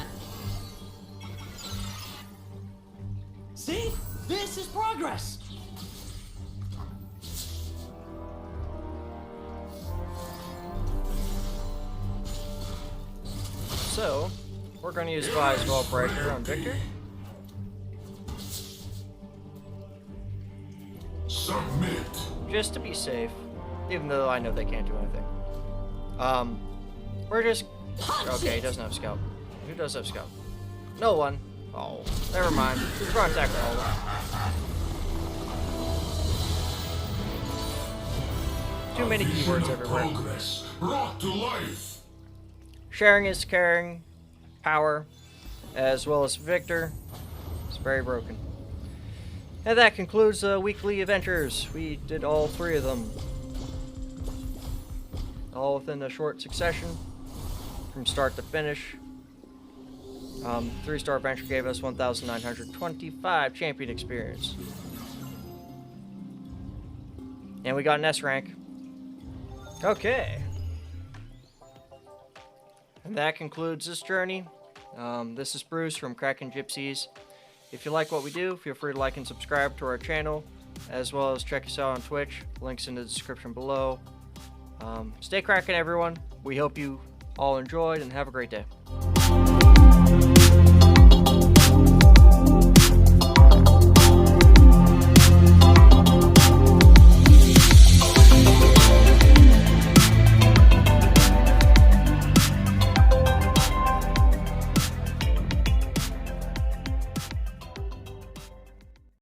See? This is progress! So, we're going to use Vi's Vault Breaker on Viktor. Submit. Just to be safe, even though I know they can't do anything. We're just... Okay, he doesn't have Scout. Who does have Scout? No one. Oh, never mind. We're going to attack all Too many keywords everywhere. Progress brought to life. Sharing is caring. Power. As well as Viktor. It's very broken. And that concludes the weekly adventures. We did all 3 of them. All within a short succession. From start to finish. 3-star adventure gave us 1,925 champion experience. And we got an S rank. Okay. And that concludes this journey. This is Bruce from Krakengypsies. If you like what we do, feel free to like and subscribe to our channel, as well as check us out on Twitch. Links in the description below. Stay Kraken, everyone. We hope you all enjoyed, and have a great day.